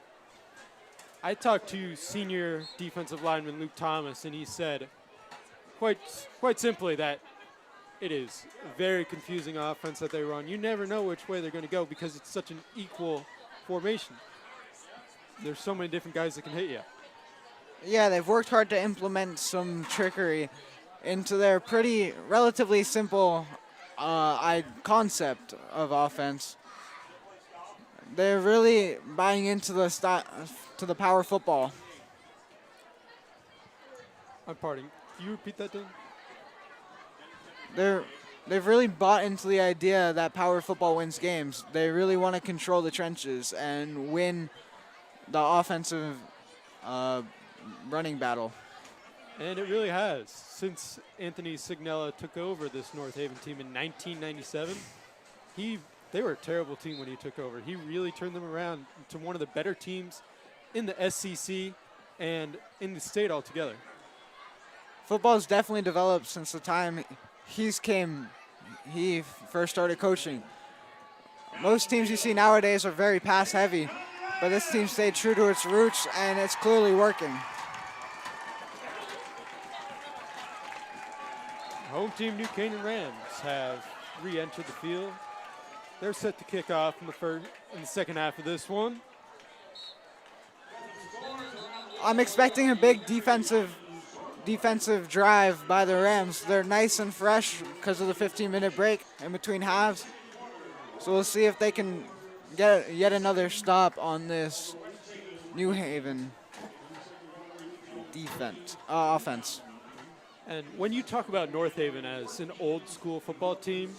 I talked to senior defensive lineman Luke Thomas, and he said quite simply that it is a very confusing offense that they run. You never know which way they're going to go because it's such an equal formation. There's so many different guys that can hit you. Yeah, they've worked hard to implement some trickery into their pretty relatively simple concept of offense. They're really buying into the power football. I'm parting. Can you repeat that, Dan? They've really bought into the idea that power football wins games. They really want to control the trenches and win the offensive running battle. And it really has. Since Anthony Signella took over this North Haven team in 1997, they were a terrible team when he took over. He really turned them around to one of the better teams in the SCC and in the state altogether. Football's definitely developed since the time he first started coaching. Most teams you see nowadays are very pass heavy, but this team stayed true to its roots, and it's clearly working. Home team New Canaan Rams have re-entered the field. They're set to kick off in the second half of this one. I'm expecting a big defensive drive by the Rams. They're nice and fresh because of the 15-minute break in between halves. So we'll see if they can get yet another stop on this New Haven offense. And when you talk about North Haven as an old school football team,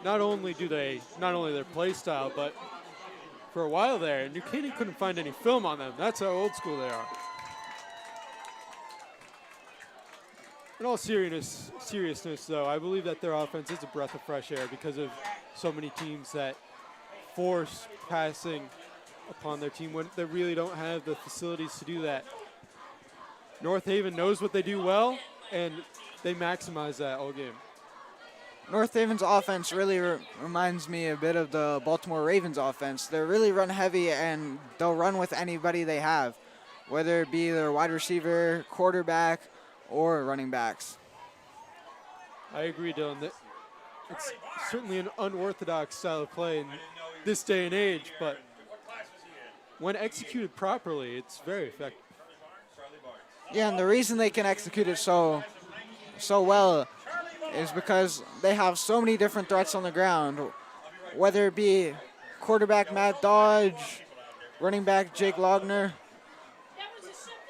not only their play style, but for a while there, New Canaan couldn't find any film on them. That's how old school they are. In all seriousness, though, I believe that their offense is a breath of fresh air because of so many teams that force passing upon their team when they really don't have the facilities to do that. North Haven knows what they do well, and they maximize that all game. North Haven's offense really reminds me a bit of the Baltimore Ravens offense. They're really run heavy, and they'll run with anybody they have, whether it be their wide receiver, quarterback, or running backs. I agree, Dylan. That it's certainly an unorthodox style of play in this day and age, but when executed properly, it's very effective. Yeah, and the reason they can execute it so well is because they have so many different threats on the ground, whether it be quarterback Matt Dodge, running back Jake Logner,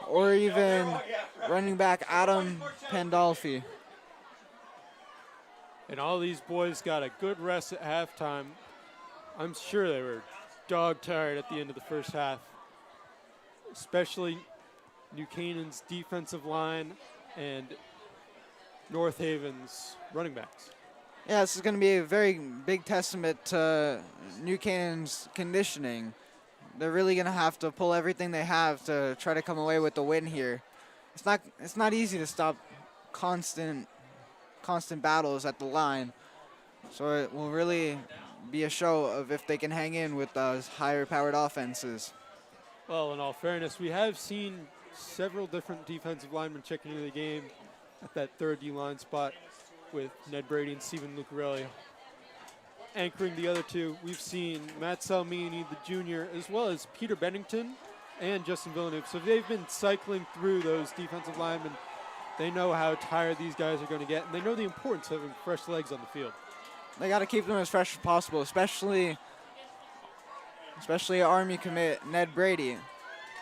or even running back Adam Pandolfi. And all these boys got a good rest at halftime. I'm sure they were dog tired at the end of the first half, especially New Canaan's defensive line and North Haven's running backs. Yeah, this is going to be a very big testament to New Canaan's conditioning. They're really going to have to pull everything they have to try to come away with the win here. It's not easy to stop constant battles at the line. So it will really be a show of if they can hang in with those higher-powered offenses. Well, in all fairness, we have seen several different defensive linemen checking into the game at that third D-line spot with Ned Brady and Steven Lucarelli anchoring the other two. We've seen Matt Salmini, the junior, as well as Peter Bennington and Justin Villeneuve. So they've been cycling through those defensive linemen. They know how tired these guys are going to get, and they know the importance of having fresh legs on the field. They got to keep them as fresh as possible, especially Army commit Ned Brady.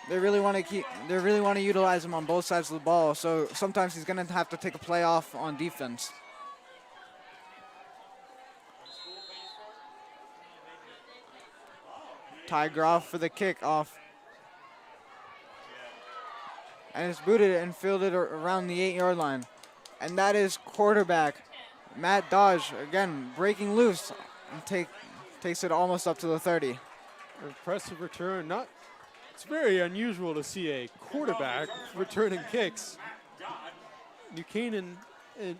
They really want to utilize him on both sides of the ball. So sometimes he's going to have to take a play off on defense. Ty Groff for the kickoff. And it's booted and fielded around the 8-yard line. And that is quarterback Matt Dodge, again, breaking loose and takes it almost up to the 30. Impressive return. It's very unusual to see a quarterback returning kicks. New Canaan, and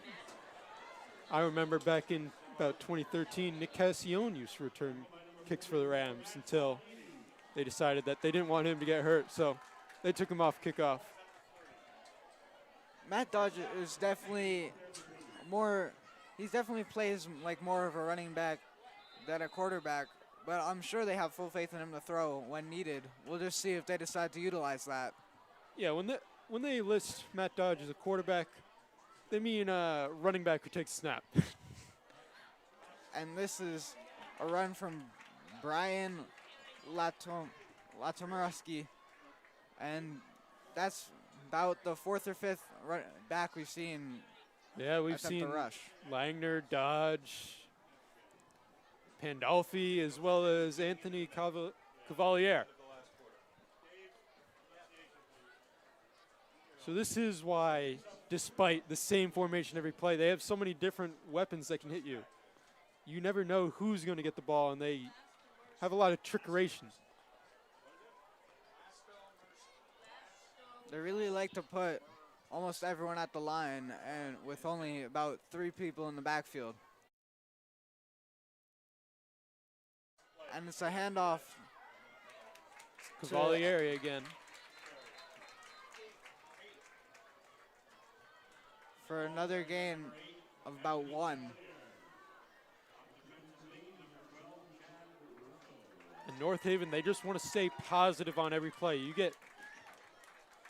I remember back in about 2013, Nick Cassione used to return kicks for the Rams until they decided that they didn't want him to get hurt, so they took him off kickoff. Matt Dodge is definitely he definitely plays like more of a running back than a quarterback, but I'm sure they have full faith in him to throw when needed. We'll just see if they decide to utilize that. Yeah, when they list Matt Dodge as a quarterback, they mean a running back who takes a snap. And this is a run from Brian Latomarowski, and that's about the fourth or fifth back we've seen. Yeah, we've seen the rush. Langner, Dodge, Pandolfi, as well as Anthony Cavalier. So this is why, despite the same formation every play, they have so many different weapons that can hit you. You never know who's going to get the ball, and they have a lot of trickeration. They really like to put almost everyone at the line, and with only about 3 people in the backfield. And it's a handoff. Cavalieri again. For another gain of about 1. In North Haven, they just want to stay positive on every play. You get,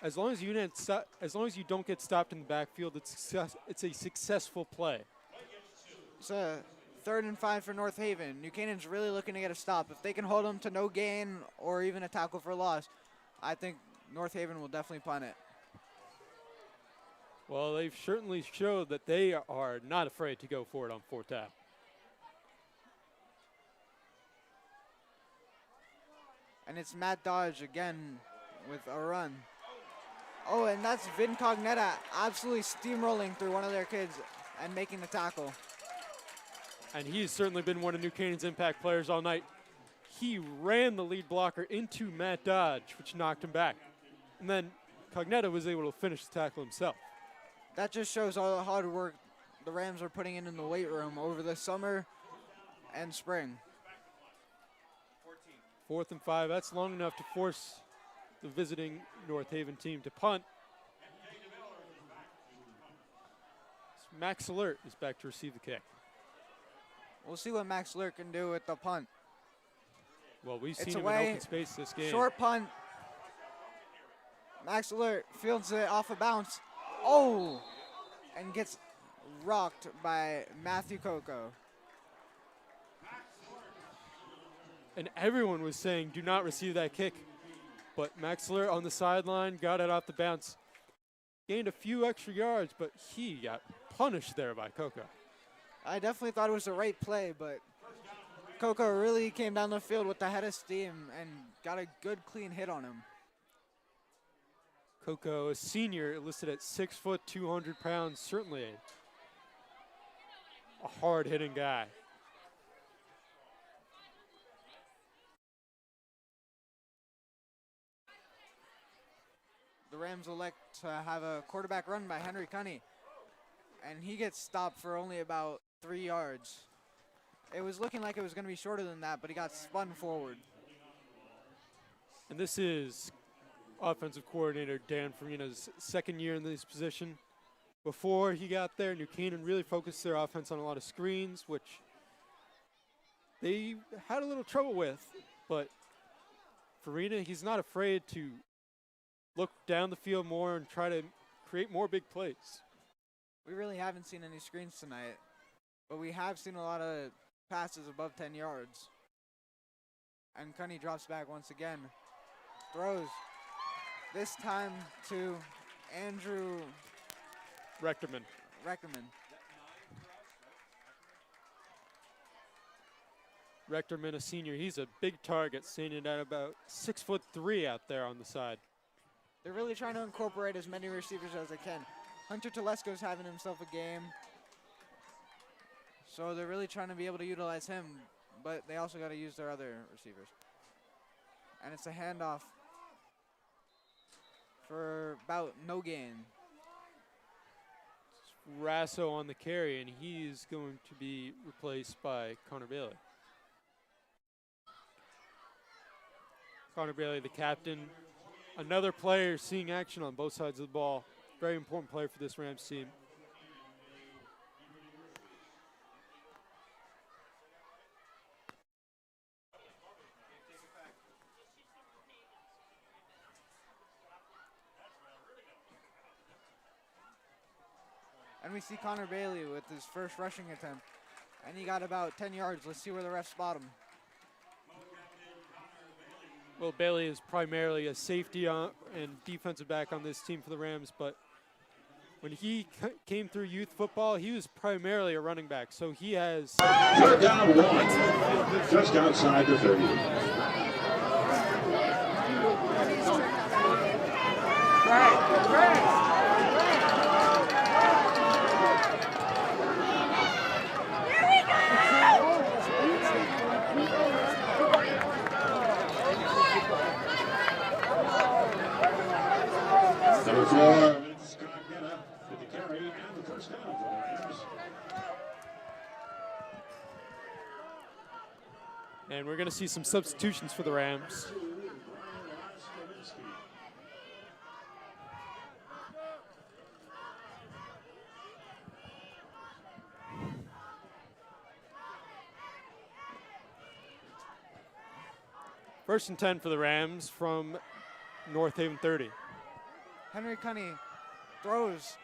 as long as you don't get stopped in the backfield, it's a successful play. It's a 3rd and 5 for North Haven. New Canaan's really looking to get a stop. If they can hold them to no gain or even a tackle for loss, I think North Haven will definitely punt it. Well, they've certainly showed that they are not afraid to go for it on 4th down. And it's Matt Dodge again with a run. Oh, and that's Vin Cognetta absolutely steamrolling through one of their kids and making the tackle. And he's certainly been one of New Canaan's impact players all night. He ran the lead blocker into Matt Dodge, which knocked him back. And then Cognetta was able to finish the tackle himself. That just shows all the hard work the Rams are putting in the weight room over the summer and spring. 4th and 5, that's long enough to force the visiting North Haven team to punt. Max Alert is back to receive the kick. We'll see what Max Alert can do with the punt. Well, we've It's seen him away. in open space this game. Short punt. Max Alert fields it off a bounce. Oh! And gets rocked by Matthew Coco. And everyone was saying, do not receive that kick. But Maxler on the sideline got it off the bounce. Gained a few extra yards, but he got punished there by Coco. I definitely thought it was the right play, but Coco really came down the field with the head of steam and got a good, clean hit on him. Coco, a senior, listed at 6 foot, 200 pounds, certainly a hard-hitting guy. The Rams elect to have a quarterback run by Henry Cunny, and he gets stopped for only about 3 yards. It was looking like it was going to be shorter than that, but he got spun forward. And this is offensive coordinator Dan Farina's second year in this position. Before he got there, New Canaan really focused their offense on a lot of screens, which they had a little trouble with. But Farina, he's not afraid to look down the field more and try to create more big plays. We really haven't seen any screens tonight, but we have seen a lot of passes above 10 yards. And Cunny drops back once again. Throws. This time to Andrew Rectorman. Rectorman, a senior. He's a big target, standing at about 6'3" out there on the side. They're really trying to incorporate as many receivers as they can. Hunter Telesco's having himself a game, so they're really trying to be able to utilize him, but they also got to use their other receivers. And it's a handoff for about no gain. Rasso on the carry, and he's going to be replaced by Connor Bailey. Connor Bailey, the captain. Another player seeing action on both sides of the ball. Very important player for this Rams team. And we see Connor Bailey with his first rushing attempt. And he got about 10 yards. Let's see where the refs spot him. Well, Bailey is primarily a safety and defensive back on this team for the Rams, but when he came through youth football, he was primarily a running back. So he has... Third down, 1, just outside the 30. Number 4, Scott Getta with the carry and the first down for the Rams. And we're going to see some substitutions for the Rams. First and 10 for the Rams from North Haven 30. Henry Cunny throws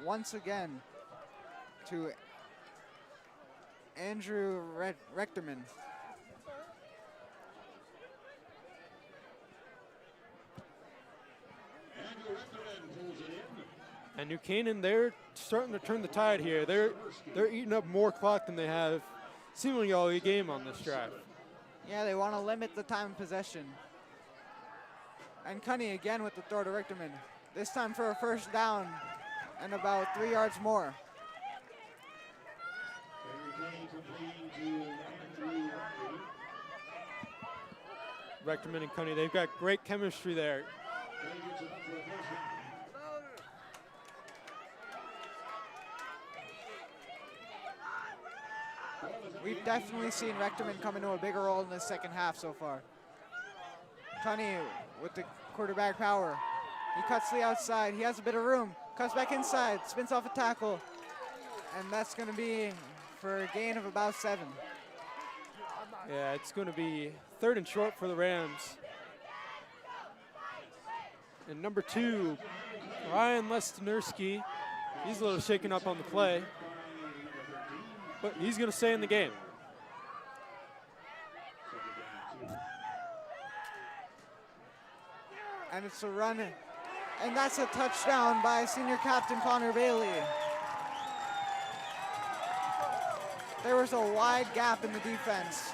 once again to Andrew Rectorman. And New Canaan, they're starting to turn the tide here. They're eating up more clock than they have seemingly all the game on this drive. Yeah, they want to limit the time of possession. And Cunny again with the throw to Richterman. This time for a first down and about 3 yards more. Richterman and Cunny, they've got great chemistry there. We've definitely seen Richterman come into a bigger role in the second half so far. Cunny with the quarterback power. He cuts to the outside. He has a bit of room. Cuts back inside. Spins off a tackle. And that's going to be for a gain of about 7. Yeah, it's going to be 3rd and short for the Rams. And number 2, Ryan Lestinurski. He's a little shaken up on the play, but he's going to stay in the game. And it's a run, and that's a touchdown by senior captain Connor Bailey. There was a wide gap in the defense,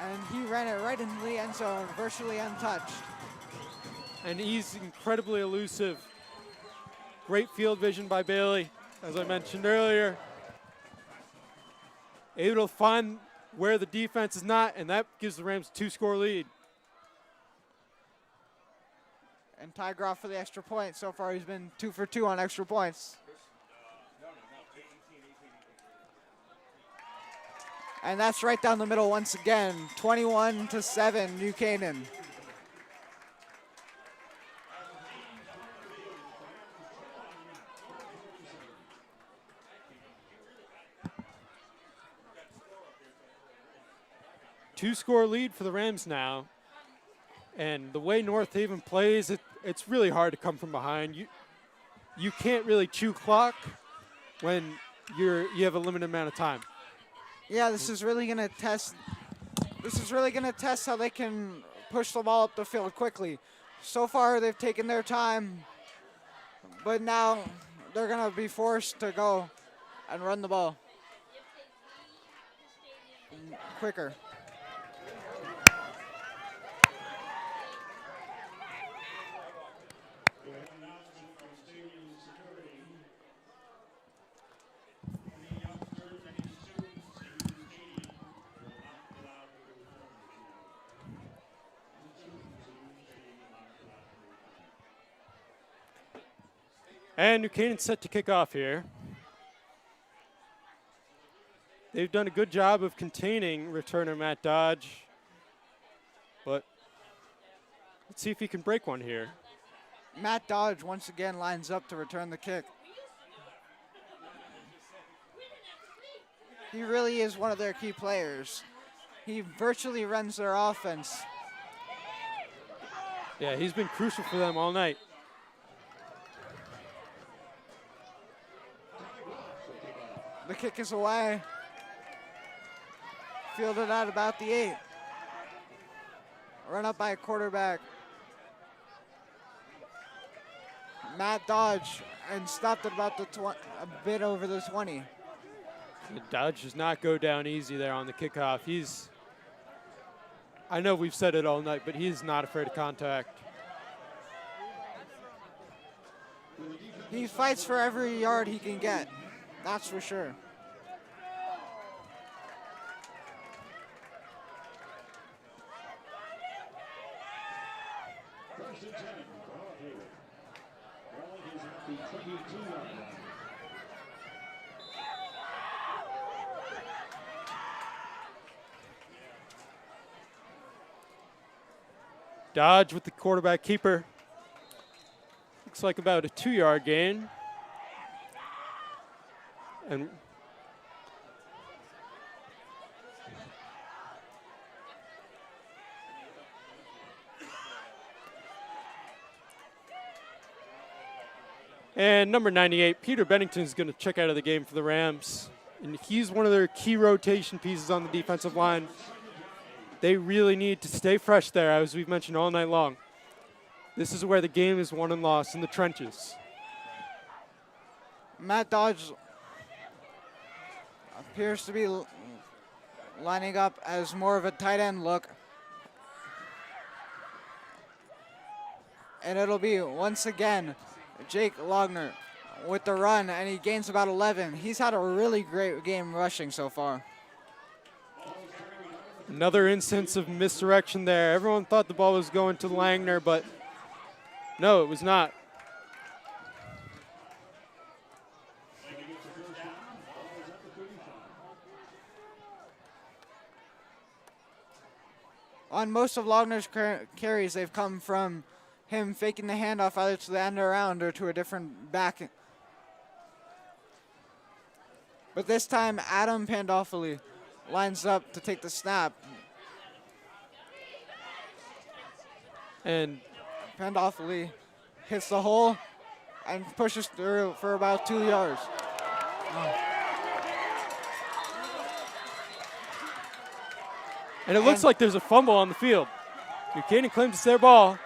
and he ran it right into the end zone, virtually untouched. and he's incredibly elusive. Great field vision by Bailey, as I mentioned earlier. Able to find where the defense is not, and that gives the Rams a 2-score lead. And Ty Groff for the extra point. So far, he's been 2 for 2 on extra points. And that's right down the middle once again. 21-7, New Canaan. Two-score lead for the Rams now. And the way North Haven plays, it's really hard to come from behind. You can't really chew clock when you have a limited amount of time. Yeah, this is really gonna test. This is really gonna test how they can push the ball up the field quickly. So far, they've taken their time, but now they're gonna be forced to go and run the ball quicker. And New Canaan's set to kick off here. They've done a good job of containing returner Matt Dodge, but let's see if he can break one here. Matt Dodge once again lines up to return the kick. He really is one of their key players. He virtually runs their offense. Yeah, he's been crucial for them all night. The kick is away. Fielded out about the 8. Run up by a quarterback. Matt Dodge, and stopped at about the a bit over the 20. Dodge does not go down easy there on the kickoff. I know we've said it all night, but he's not afraid of contact. He fights for every yard he can get. That's for sure. First and 10 for North Haven. Ball is at the 22-yard line. Dodge with the quarterback keeper. Looks like about a 2-yard gain. And number 98, Peter Bennington, is going to check out of the game for the Rams. And he's one of their key rotation pieces on the defensive line. They really need to stay fresh there, as we've mentioned all night long. This is where the game is won and lost, in the trenches. Matt Dodge appears to be lining up as more of a tight end look. And it'll be, once again, Jake Logner with the run, and he gains about 11. He's had a really great game rushing so far. Another instance of misdirection there. Everyone thought the ball was going to Langner, but no, it was not. On most of Logner's carries, they've come from him faking the handoff either to the end around or to a different back. But this time, Adam Pandolfoli lines up to take the snap. And Pandolfoli hits the hole and pushes through for about 2 yards. And it looks like there's a fumble on the field. New Canaan claims it's their ball.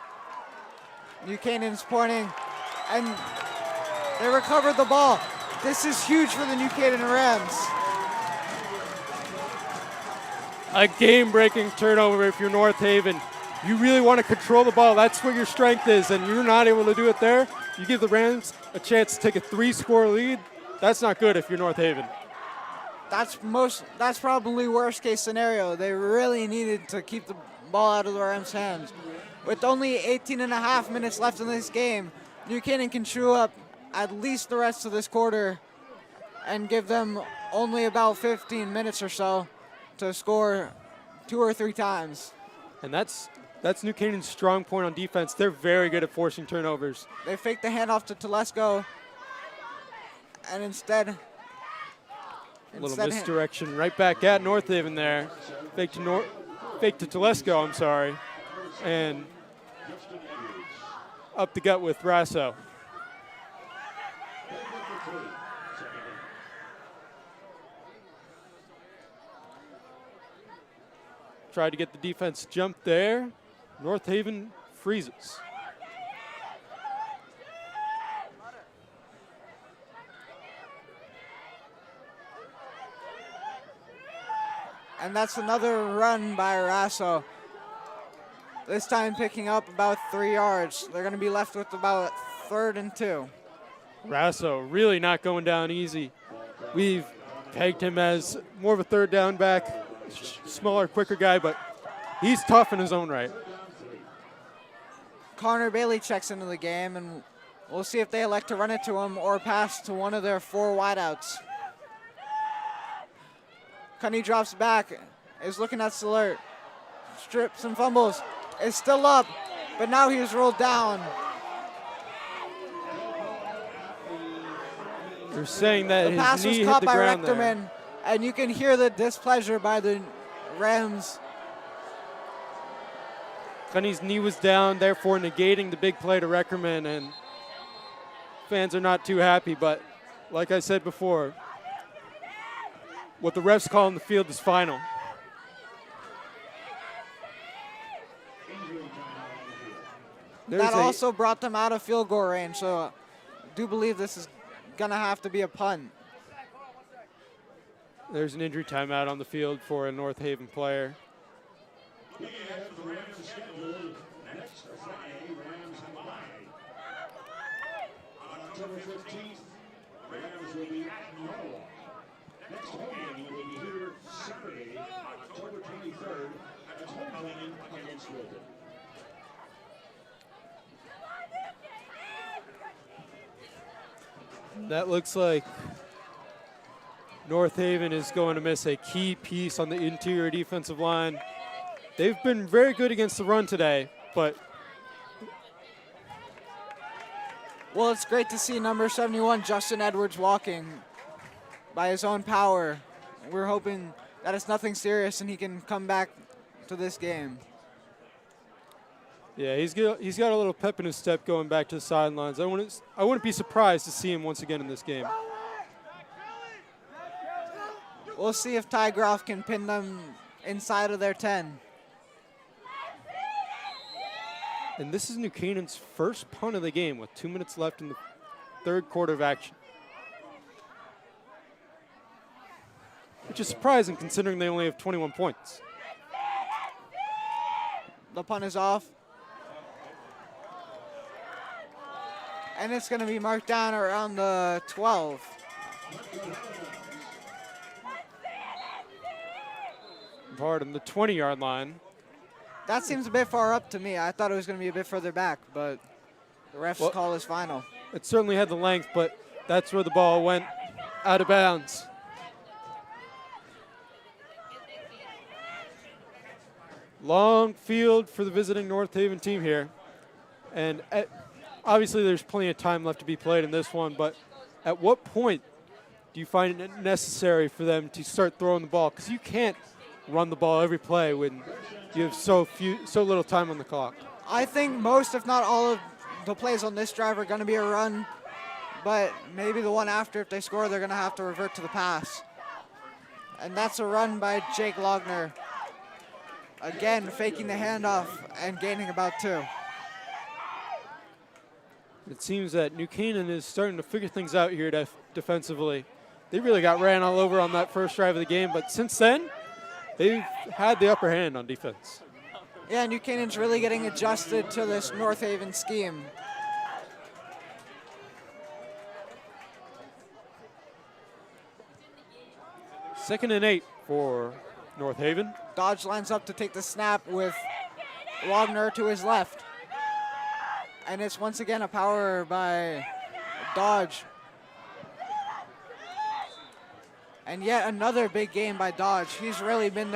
New Canaan's pointing, and they recovered the ball. This is huge for the New Canaan Rams. A game-breaking turnover if you're North Haven. you really want to control the ball. That's where your strength is, and you're not able to do it there. You give the Rams a chance to take a 3-score lead. That's not good if you're North Haven. That's probably worst case scenario. They really needed to keep the ball out of the Rams' hands. With only 18 and a half minutes left in this game, New Canaan can chew up at least the rest of this quarter and give them only about 15 minutes or so to score 2 or 3 times. And that's New Canaan's strong point on defense. They're very good at forcing turnovers. They faked the handoff to Telesco, and instead a little misdirection right back at North Haven there. Fake to Telesco, I'm sorry. And up the gut with Rasso. Tried to get the defense jump there. North Haven freezes. And that's another run by Rasso. This time picking up about 3 yards. They're going to be left with about 3rd and 2. Rasso really not going down easy. We've pegged him as more of a 3rd down back, smaller, quicker guy, but he's tough in his own right. Connor Bailey checks into the game, and we'll see if they elect to run it to him or pass to one of their 4 wideouts. Cunny drops back, is looking at Salert. Strips and fumbles. Is still up, but now he's rolled down. They're saying that The pass his was knee caught hit the by ground there. Rectorman, and you can hear the displeasure by the Rams. Cunny's knee was down, therefore negating the big play to Reckerman, and fans are not too happy, but like I said before, what the refs call in the field is final. That also brought them out of field goal range, so I do believe this is going to have to be a punt. There's an injury timeout on the field for a North Haven player. We have the Rams scheduled next Friday, Rams and Live. On October 15th, the Rams will be at Norwalk. Next home game will be here Saturday, October 23rd, at the home game against Wilton. That looks like North Haven is going to miss a key piece on the interior defensive line. They've been very good against the run today, but well, it's great to see number 71, Justin Edwards, walking by his own power. We're hoping that it's nothing serious and he can come back to this game. yeah, he's got a little pep in his step going back to the sidelines. I wouldn't be surprised to see him once again in this game. We'll see if Ty Groff can pin them inside of their 10. And this is New Canaan's first punt of the game with 2 minutes left in the 3rd quarter of action. Which is surprising considering they only have 21 points. The punt is off. And it's going to be marked down around the 12. Pardon, the 20-yard line. That seems a bit far up to me. I thought it was going to be a bit further back, but the ref's call is final. It certainly had the length, but that's where the ball went out of bounds. Long field for the visiting North Haven team here. And obviously there's plenty of time left to be played in this one, but at what point do you find it necessary for them to start throwing the ball? Because you can't run the ball every play when you have so little time on the clock. I think most, if not all, of the plays on this drive are going to be a run, but maybe the one after, if they score, they're going to have to revert to the pass. And that's a run by Jake Logner. Again, faking the handoff and gaining about 2. It seems that New Canaan is starting to figure things out here defensively. They really got ran all over on that first drive of the game, but since then, they've had the upper hand on defense. Yeah, New Canaan's really getting adjusted to this North Haven scheme. Second and 8 for North Haven. Dodge lines up to take the snap with Wagner to his left. And it's once again a power by Dodge. And yet another big game by Dodge. He's really been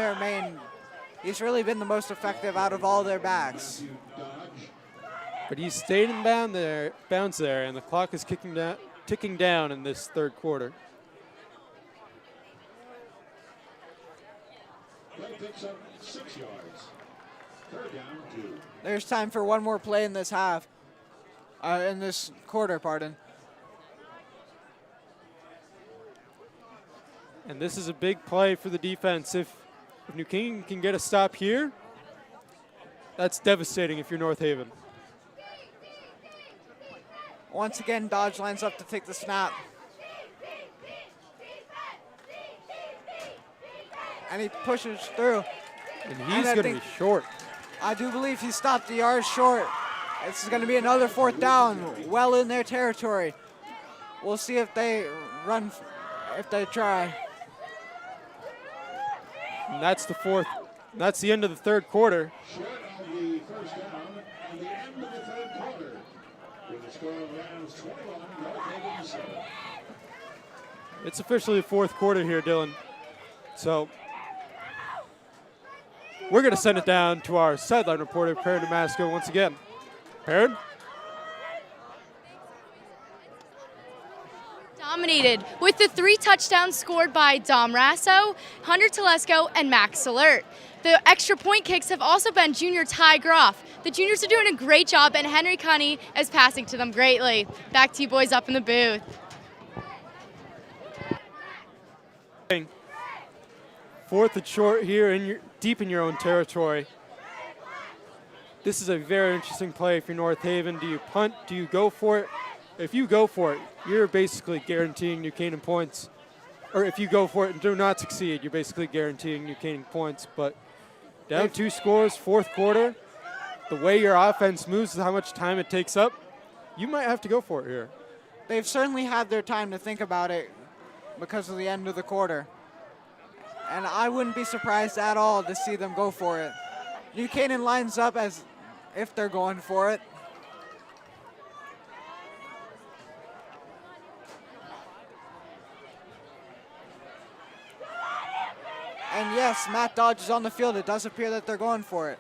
he's really been the most effective out of all their backs. But he stayed in bounds there, and the clock is ticking down in this third quarter. Play picks up 6 yards. Third down, 2. There's time for one more play in this half. In this quarter, pardon. And this is a big play for the defense. If New Canaan can get a stop here, that's devastating if you're North Haven. Once again, Dodge lines up to take the snap. And he pushes through. And he's going to be short. I do believe he stopped the yard short. It's going to be another fourth down, well in their territory. We'll see if they run, if they try. And that's the fourth. That's the end of the third quarter. Short of the first down and the end of the third quarter. With the score of Rams 21, North Haven 7. It's officially the fourth quarter here, Dylan. So we're going to send it down to our sideline reporter, Perrin Damasco, once again. Perrin? Dominated with the 3 touchdowns scored by Dom Rasso, Hunter Telesco, and Max Alert. The extra point kicks have also been junior Ty Groff. The juniors are doing a great job, and Henry Cunny is passing to them greatly. Back to you boys up in the booth. Fourth and short here, deep in your own territory. This is a very interesting play for North Haven. Do you punt? Do you go for it? If you go for it, you're basically guaranteeing New Canaan points. Or if you go for it and do not succeed, you're basically guaranteeing New Canaan points. But down 2 scores, fourth quarter, the way your offense moves and how much time it takes up, you might have to go for it here. They've certainly had their time to think about it because of the end of the quarter. And I wouldn't be surprised at all to see them go for it. New Canaan lines up as if they're going for it. And yes, Matt Dodge is on the field. It does appear that they're going for it.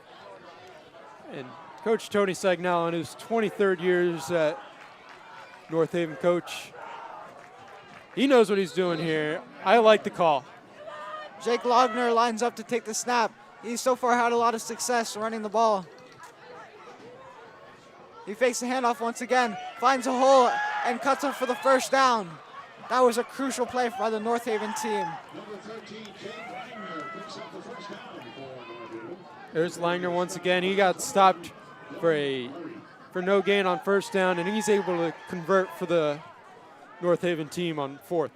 And Coach Tony Sagnell, in his 23rd years at North Haven coach, he knows what he's doing here. I like the call. Jake Logner lines up to take the snap. He's so far had a lot of success running the ball. He fakes the handoff once again, finds a hole, and cuts up for the first down. That was a crucial play by the North Haven team. Number 13, Jake Wagner picks up the first down for North Haven. There's Langner once again. He got stopped for no gain on first down, and he's able to convert for the North Haven team on fourth.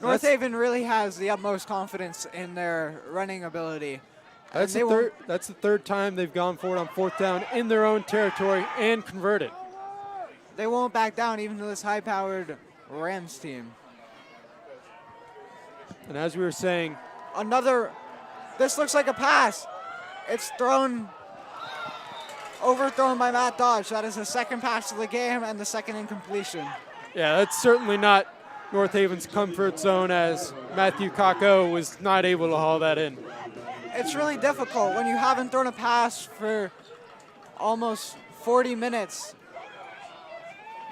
North Haven really has the utmost confidence in their running ability. That's the third time they've gone for it on fourth down in their own territory and converted. They won't back down even to this high-powered Rams team. And as we were saying, This looks like a pass. It's overthrown by Matt Dodge. That is the second pass of the game and the second incompletion. yeah, that's certainly not North Haven's comfort zone, as Matthew Kako was not able to haul that in. It's really difficult when you haven't thrown a pass for almost 40 minutes.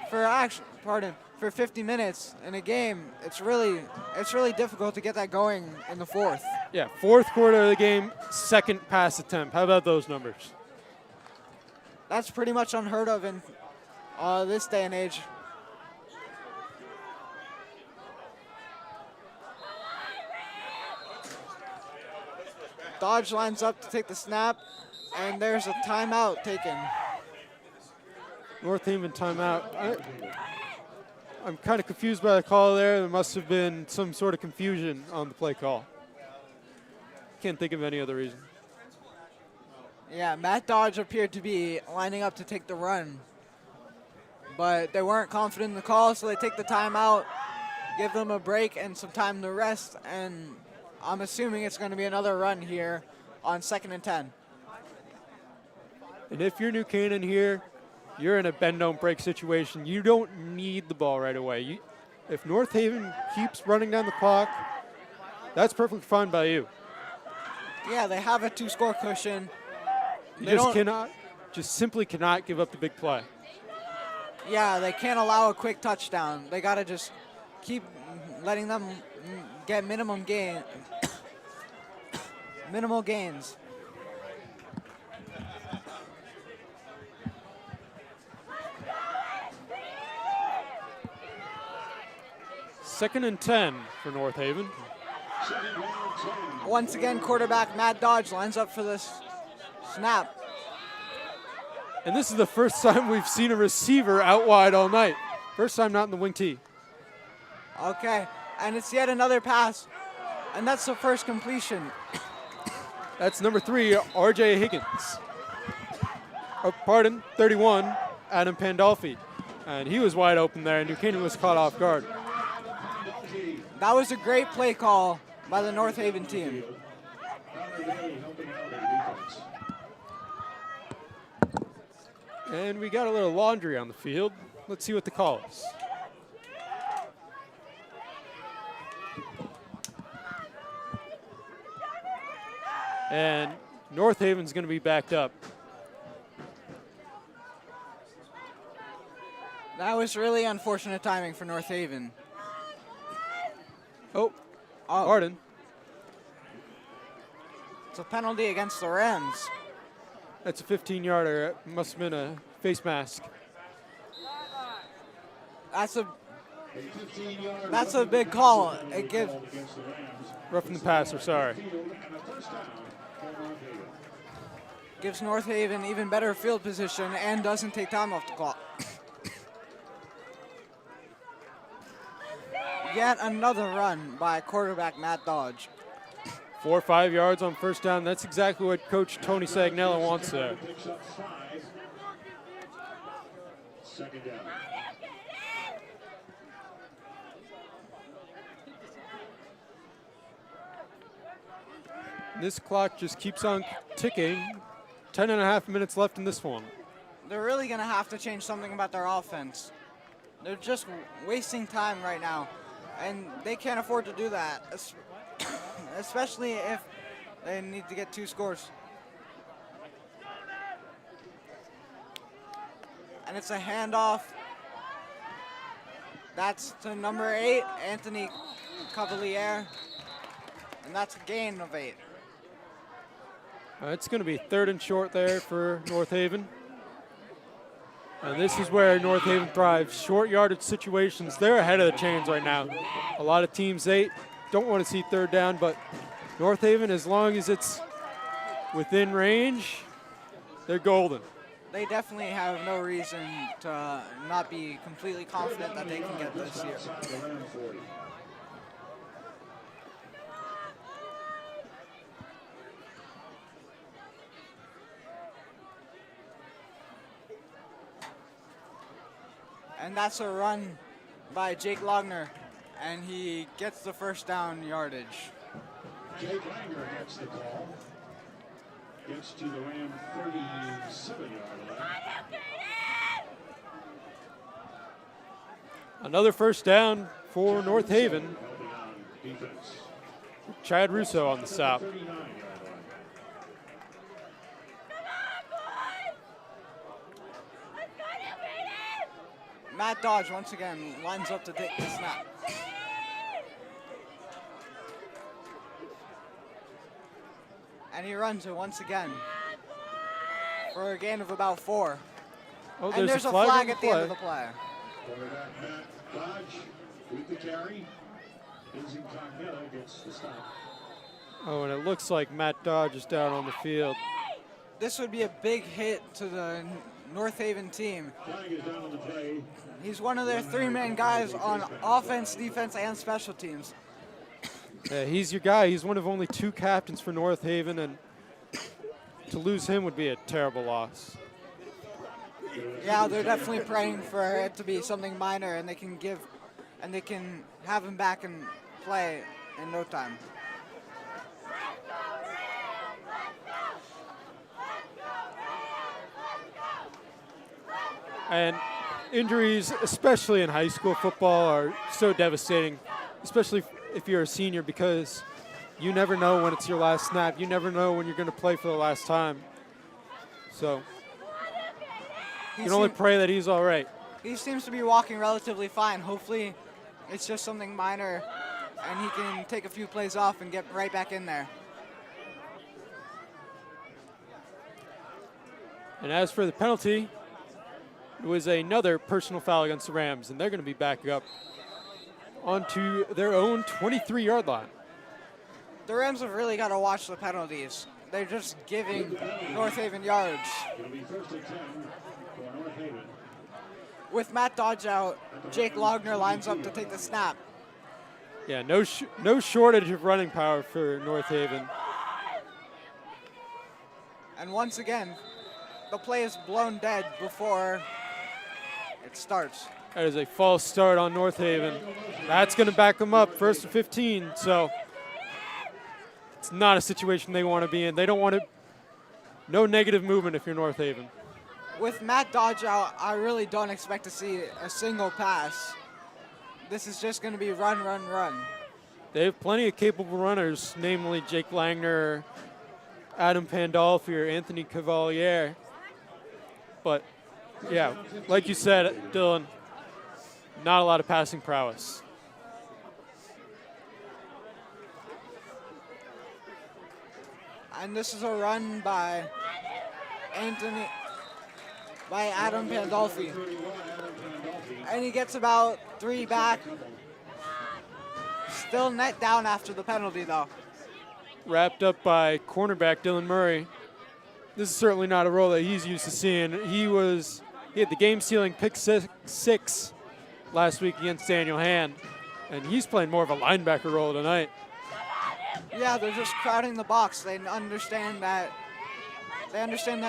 For 50 minutes in a game. It's really difficult to get that going in the fourth. Yeah, fourth quarter of the game, second pass attempt. How about those numbers? That's pretty much unheard of in this day and age. Dodge lines up to take the snap, and there's a timeout taken. North Haven timeout. I'm kind of confused by the call there. There must have been some sort of confusion on the play call. Can't think of any other reason. Yeah, Matt Dodge appeared to be lining up to take the run, but they weren't confident in the call, so they take the timeout, give them a break and some time to rest, and I'm assuming it's going to be another run here on 2nd and 10. And if you're New Canaan here, you're in a bend don't break situation. You don't need the ball right away. If North Haven keeps running down the clock, that's perfectly fine by you. Yeah, they have a 2-score cushion. You just simply cannot give up the big play. Yeah, they can't allow a quick touchdown. They got to just keep letting them get minimal gains. Second and 10 for North Haven. Once again, quarterback Matt Dodge lines up for this snap. And this is the first time we've seen a receiver out wide all night. First time not in the wing tee. Okay, and it's yet another pass, and that's the first completion. That's number 3, R.J. Higgins. 31, Adam Pandolfi. And he was wide open there, and New Canaan was caught off guard. That was a great play call by the North Haven team. And we got a little laundry on the field. Let's see what the call is. And North Haven's going to be backed up. That was really unfortunate timing for North Haven. Oh, pardon. It's a penalty against the Rams. That's a 15-yarder. It must have been a face mask. That's a big call. It gives Roughing the passer, sorry. Gives North Haven even better field position and doesn't take time off the clock. Yet another run by quarterback Matt Dodge. 4 or 5 yards on first down. That's exactly what Coach Tony Sagnella wants there. Second down. This clock just keeps on ticking. 10.5 minutes left in this one. They're really going to have to change something about their offense. They're just wasting time right now, and they can't afford to do that, especially if they need to get 2 scores. And it's a handoff. That's to number 8, Anthony Cavalier, and that's a gain of 8. It's going to be 3rd and short there for North Haven. And this is where North Haven thrives. Short yardage situations, they're ahead of the chains right now. A lot of teams, they don't want to see 3rd down, but North Haven, as long as it's within range, they're golden. They definitely have no reason to not be completely confident that they can get this here. And that's a run by Jake Logner, and he gets the first down yardage. Jake Langer gets the call. Gets to the Ram 37-yard line. Another first down for North Haven. Defense. Chad Russo on the stop. 39-yard line. Matt Dodge once again lines up to take the snap. And he runs it once again for a gain of about 4. Oh, and there's a flag at the end of the play. Quarterback Matt Dodge with the carry. Incognito gets the stop. Oh, and it looks like Matt Dodge is down on the field. This would be a big hit to the North Haven team. Flag is down on the play. He's one of their 3-man guys on offense, defense, and special teams. Yeah, he's your guy. He's one of only 2 captains for North Haven, and to lose him would be a terrible loss. Yeah, they're definitely praying for it to be something minor, and they can have him back and play in no time. And injuries, especially in high school football, are so devastating, especially if you're a senior, because you never know when it's your last snap. You never know when you're going to play for the last time. So you can only pray that he's all right. He seems to be walking relatively fine. Hopefully it's just something minor, and he can take a few plays off and get right back in there. And as for the penalty, it was another personal foul against the Rams, and they're going to be back up onto their own 23-yard line. The Rams have really got to watch the penalties. They're just giving North Haven yards. It'll be 1st and 10 for North Haven. With Matt Dodge out, Jake Logner lines up to take the snap. Yeah, no shortage of running power for North Haven. And once again, the play is blown dead before it starts. That is a false start on North Haven. That's going to back them up, 1st and 15. So it's not a situation they want to be in. They don't want to. No negative movement if you're North Haven. With Matt Dodge out, I really don't expect to see a single pass. This is just going to be run, run, run. They have plenty of capable runners, namely Jake Langner, Adam Pandolfi, or Anthony Cavalier. But, yeah, like you said, Dylan, not a lot of passing prowess. And this is a run by Adam Pandolfi. And he gets about 3 back. Still net down after the penalty, though. Wrapped up by cornerback Dylan Murray. This is certainly not a role that he's used to seeing. He had the game-sealing pick six last week against Daniel Hand, and he's playing more of a linebacker role tonight. Yeah, they're just crowding the box. They understand that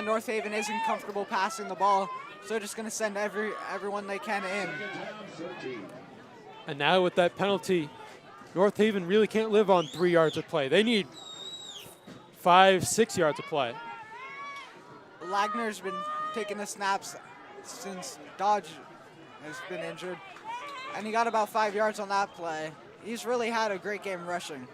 North Haven isn't comfortable passing the ball, so they're just going to send everyone they can in. And now with that penalty, North Haven really can't live on 3 yards of play. They need 5, 6 yards of play. Lagner's been taking the snaps since Dodge has been injured, and he got about 5 yards on that play. He's really had a great game rushing.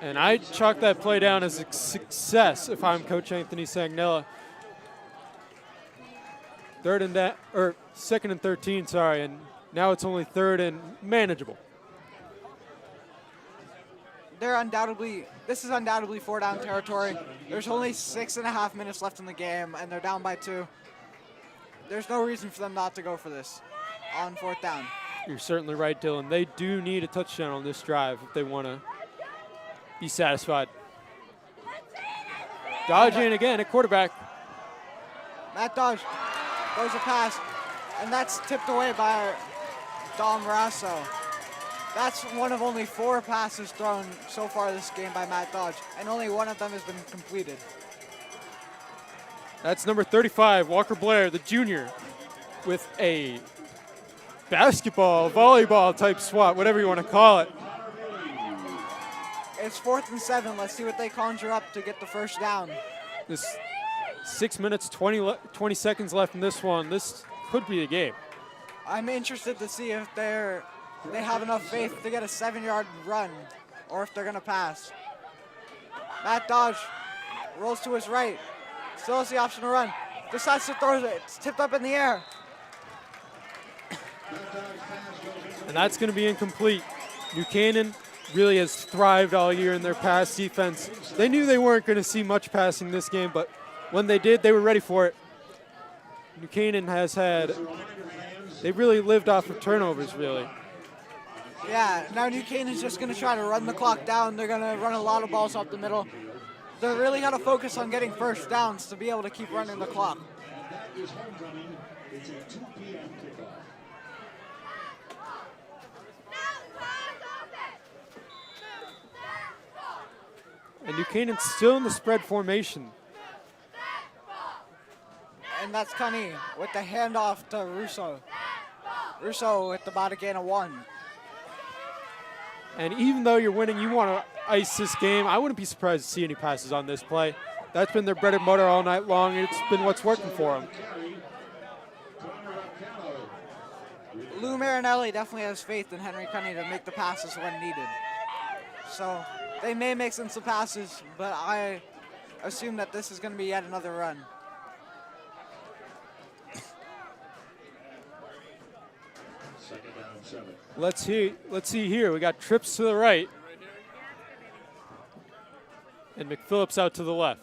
And I chalk that play down as a success if I'm Coach Anthony Sagnella. 2nd and 13, sorry, and now it's only 3rd and manageable. This is undoubtedly 4-down territory. There's only 6.5 minutes left in the game, and they're down by 2. There's no reason for them not to go for this on 4th down. You're certainly right, Dylan. They do need a touchdown on this drive if they want to be satisfied. Dodge in again at quarterback. Matt Dodge throws a pass, and that's tipped away by Dom Rasso. That's one of only 4 passes thrown so far this game by Matt Dodge, and only one of them has been completed. That's number 35, Walker Blair, the junior, with a basketball, volleyball type swat, whatever you want to call it. It's 4th and 7. Let's see what they conjure up to get the 1st down. This 6 minutes, 20 seconds left in this one. This could be the game. I'm interested to see if they have enough faith to get a 7-yard run, or if they're going to pass. Matt Dodge rolls to his right. Still has the option to run. Decides to throw it. It's tipped up in the air. And that's going to be incomplete. New Canaan really has thrived all year in their pass defense. They knew they weren't going to see much passing this game, but when they did, they were ready for it. New Canaan they really lived off of turnovers, really. Yeah, now New Canaan's just going to try to run the clock down. They're going to run a lot of balls up the middle. They're really going to focus on getting 1st downs to be able to keep running the clock. It's homecoming. It's a 2 p.m. kickoff. And New Canaan's still in the spread formation. And that's Cunny with the handoff to Russo. Russo with about a gain of 1. And even though you're winning, you want to ice this game. I wouldn't be surprised to see any passes on this play. That's been their bread and butter all night long, and it's been what's working for them. Lou Marinelli definitely has faith in Henry Cunny to make the passes when needed. So they may make some passes, but I assume that this is going to be yet another run. Second down, 7. Let's see here. We got trips to the right. And McPhillips out to the left.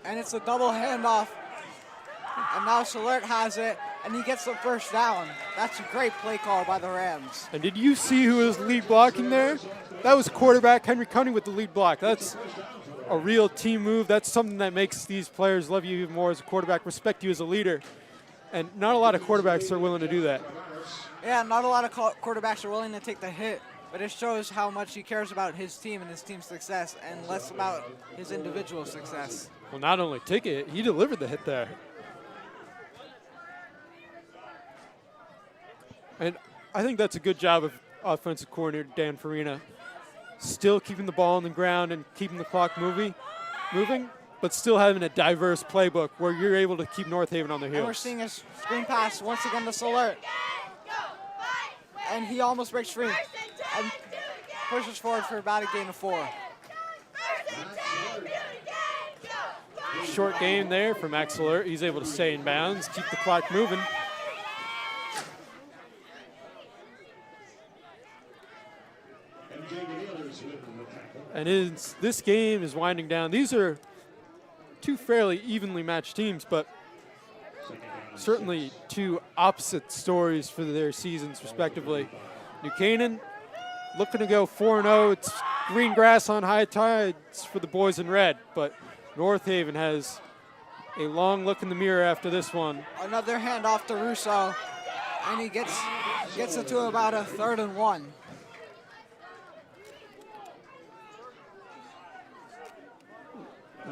And it's a double handoff. And now Salert has it, and he gets the first down. That's a great play call by the Rams. And did you see who was lead blocking there? That was quarterback Henry Cunny with the lead block. That's a real team move. That's something that makes these players love you even more as a quarterback, respect you as a leader. And not a lot of quarterbacks are willing to do that. Yeah, not a lot of quarterbacks are willing to take the hit, but it shows how much he cares about his team and his team's success and less about his individual success. Well, not only take it, he delivered the hit there. And I think that's a good job of offensive coordinator Dan Farina. Still keeping the ball on the ground and keeping the clock moving, but still having a diverse playbook where you're able to keep North Haven on their heels. And we're seeing a screen pass once again to Salert. And he almost breaks free and pushes forward for about a gain of 4. Short gain there for Max Alert. He's able to stay in bounds, keep the clock moving. And this game is winding down. These are two fairly evenly matched teams, but certainly two opposite stories for their seasons, respectively. New Canaan looking to go 4-0. It's green grass on high tides for the boys in red, but North Haven has a long look in the mirror after this one. Another handoff to Russo, and he gets it to about a 3rd and 1.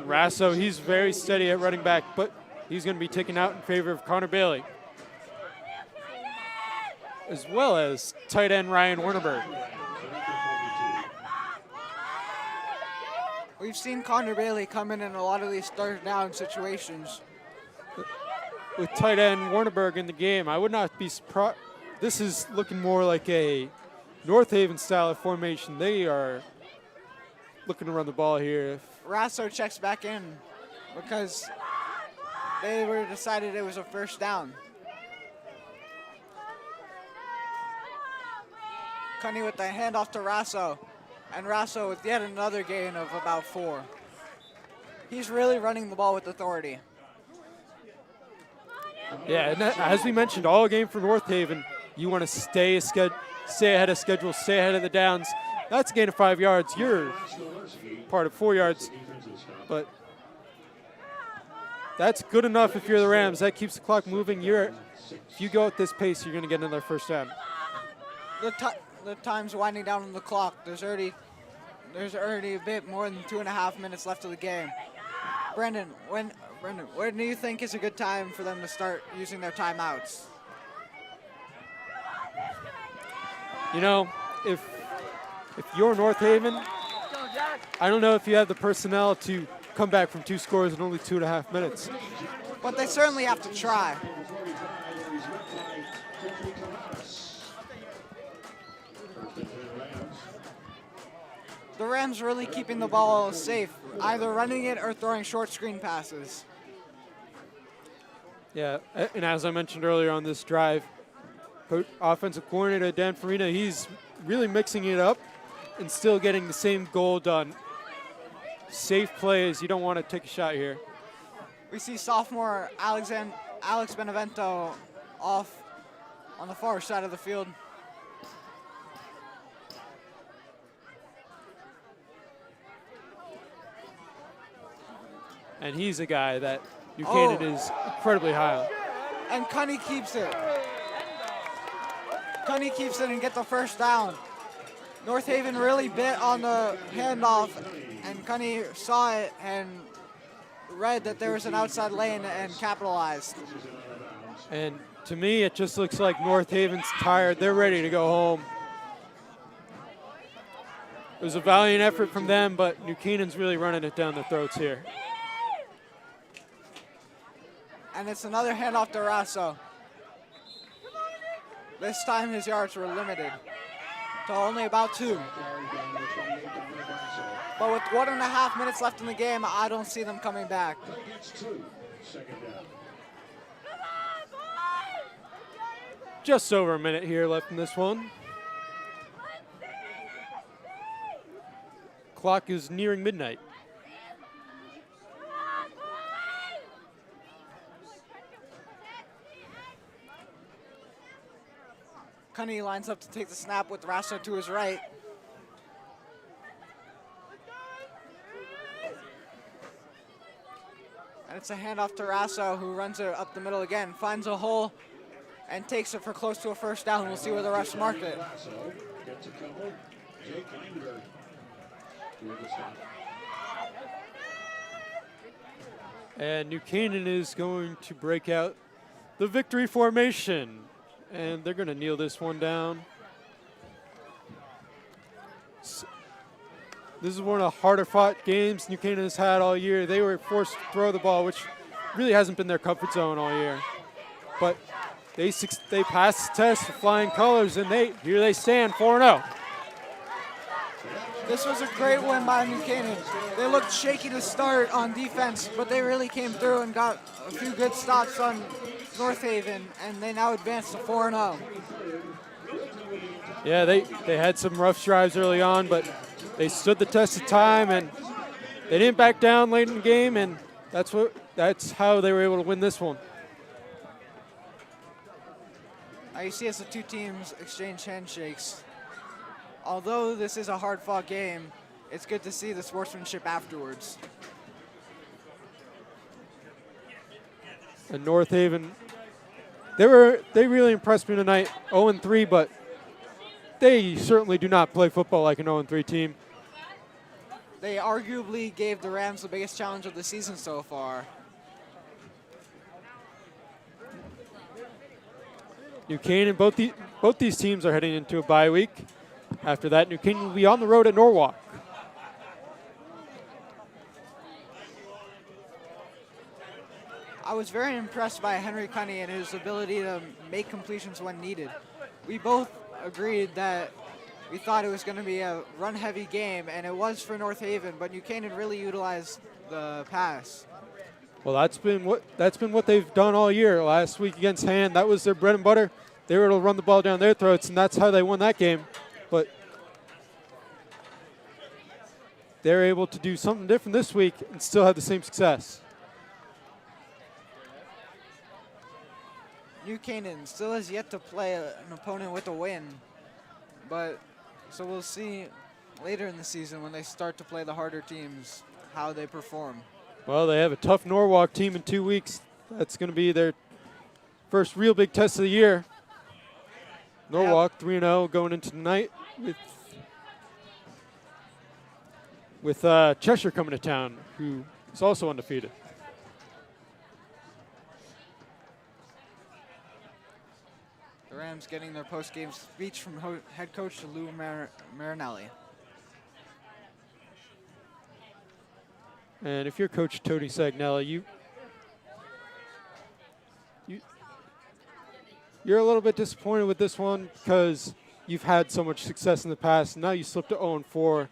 Rasso, he's very steady at running back, but he's going to be taken out in favor of Connor Bailey, as well as tight end Ryan Wernerberg. We've seen Connor Bailey come in a lot of these 3rd down situations. With tight end Wernerberg in the game, I would not be surprised. This is looking more like a North Haven style of formation. They are looking to run the ball here. Rasso checks back in because they were decided it was a 1st down. Cunny with the handoff to Rasso, and Rasso with yet another gain of about 4. He's really running the ball with authority. Yeah, and as we mentioned, all game for North Haven, you want to stay ahead of schedule, stay ahead of the downs. That's a gain of 5 yards. You're part of 4 yards, but that's good enough if you're the Rams. That keeps the clock moving. If you go at this pace, you're going to get another 1st down. The time's winding down on the clock. There's already a bit more than 2.5 minutes left of the game. Brendan, when do you think is a good time for them to start using their timeouts? You know, if you're North Haven, I don't know if you have the personnel to come back from 2 scores in only 2.5 minutes. But they certainly have to try. The Rams really keeping the ball safe, either running it or throwing short screen passes. Yeah, and as I mentioned earlier on this drive, offensive coordinator Dan Farina, he's really mixing it up and still getting the same goal done. Safe plays, you don't want to take a shot here. We see sophomore Alex Benevento off on the far side of the field. And he's a guy that New Canaan is incredibly high on. And Cunny keeps it. Cunny keeps it and gets the 1st down. North Haven really bit on the handoff, and Cunny saw it and read that there was an outside lane and capitalized. And to me, it just looks like North Haven's tired. They're ready to go home. It was a valiant effort from them, but New Canaan's really running it down their throats here. And it's another handoff to Rasso. This time his yards were limited to only about 2. But with 1.5 minutes left in the game, I don't see them coming back. Just over a minute here left in this one. Clock is nearing midnight. Cunny lines up to take the snap with Rasso to his right. And it's a handoff to Rasso, who runs it up the middle again, finds a hole, and takes it for close to a first down. We'll see where the refs mark it. And New Canaan is going to break out the victory formation. And they're going to kneel this one down. This is one of the harder fought games New Canaan has had all year. They were forced to throw the ball, which really hasn't been their comfort zone all year. But they passed the test with flying colors, and here they stand, 4-0. This was a great win by New Canaan. They looked shaky to start on defense, but they really came through and got a few good stops on North Haven, and they now advance to 4-0. Yeah, they had some rough drives early on, but they stood the test of time, and they didn't back down late in the game, and that's how they were able to win this one. Now you see as the two teams exchange handshakes. Although this is a hard-fought game, it's good to see the sportsmanship afterwards. And North Haven, they really impressed me tonight. 0-3, but they certainly do not play football like an 0-3 team. They arguably gave the Rams the biggest challenge of the season so far. New Canaan, both these teams are heading into a bye week. After that, New Canaan will be on the road at Norwalk. I was very impressed by Henry Cunny and his ability to make completions when needed. We both agreed that we thought it was going to be a run-heavy game, and it was for North Haven, but New Canaan really utilized the pass. Well, that's been what they've done all year. Last week against Hand, that was their bread and butter. They were able to run the ball down their throats, and that's how they won that game. But they're able to do something different this week and still have the same success. New Canaan still has yet to play an opponent with a win, but so we'll see later in the season when they start to play the harder teams how they perform. Well, they have a tough Norwalk team in 2 weeks. That's going to be their first real big test of the year. Norwalk 3-0 going into tonight with Cheshire coming to town, who is also undefeated. The Rams getting their post-game speech from head coach Lou Marinelli. And if you're Coach Tony Sagnella, you're a little bit disappointed with this one because you've had so much success in the past. Now you slipped to 0-4.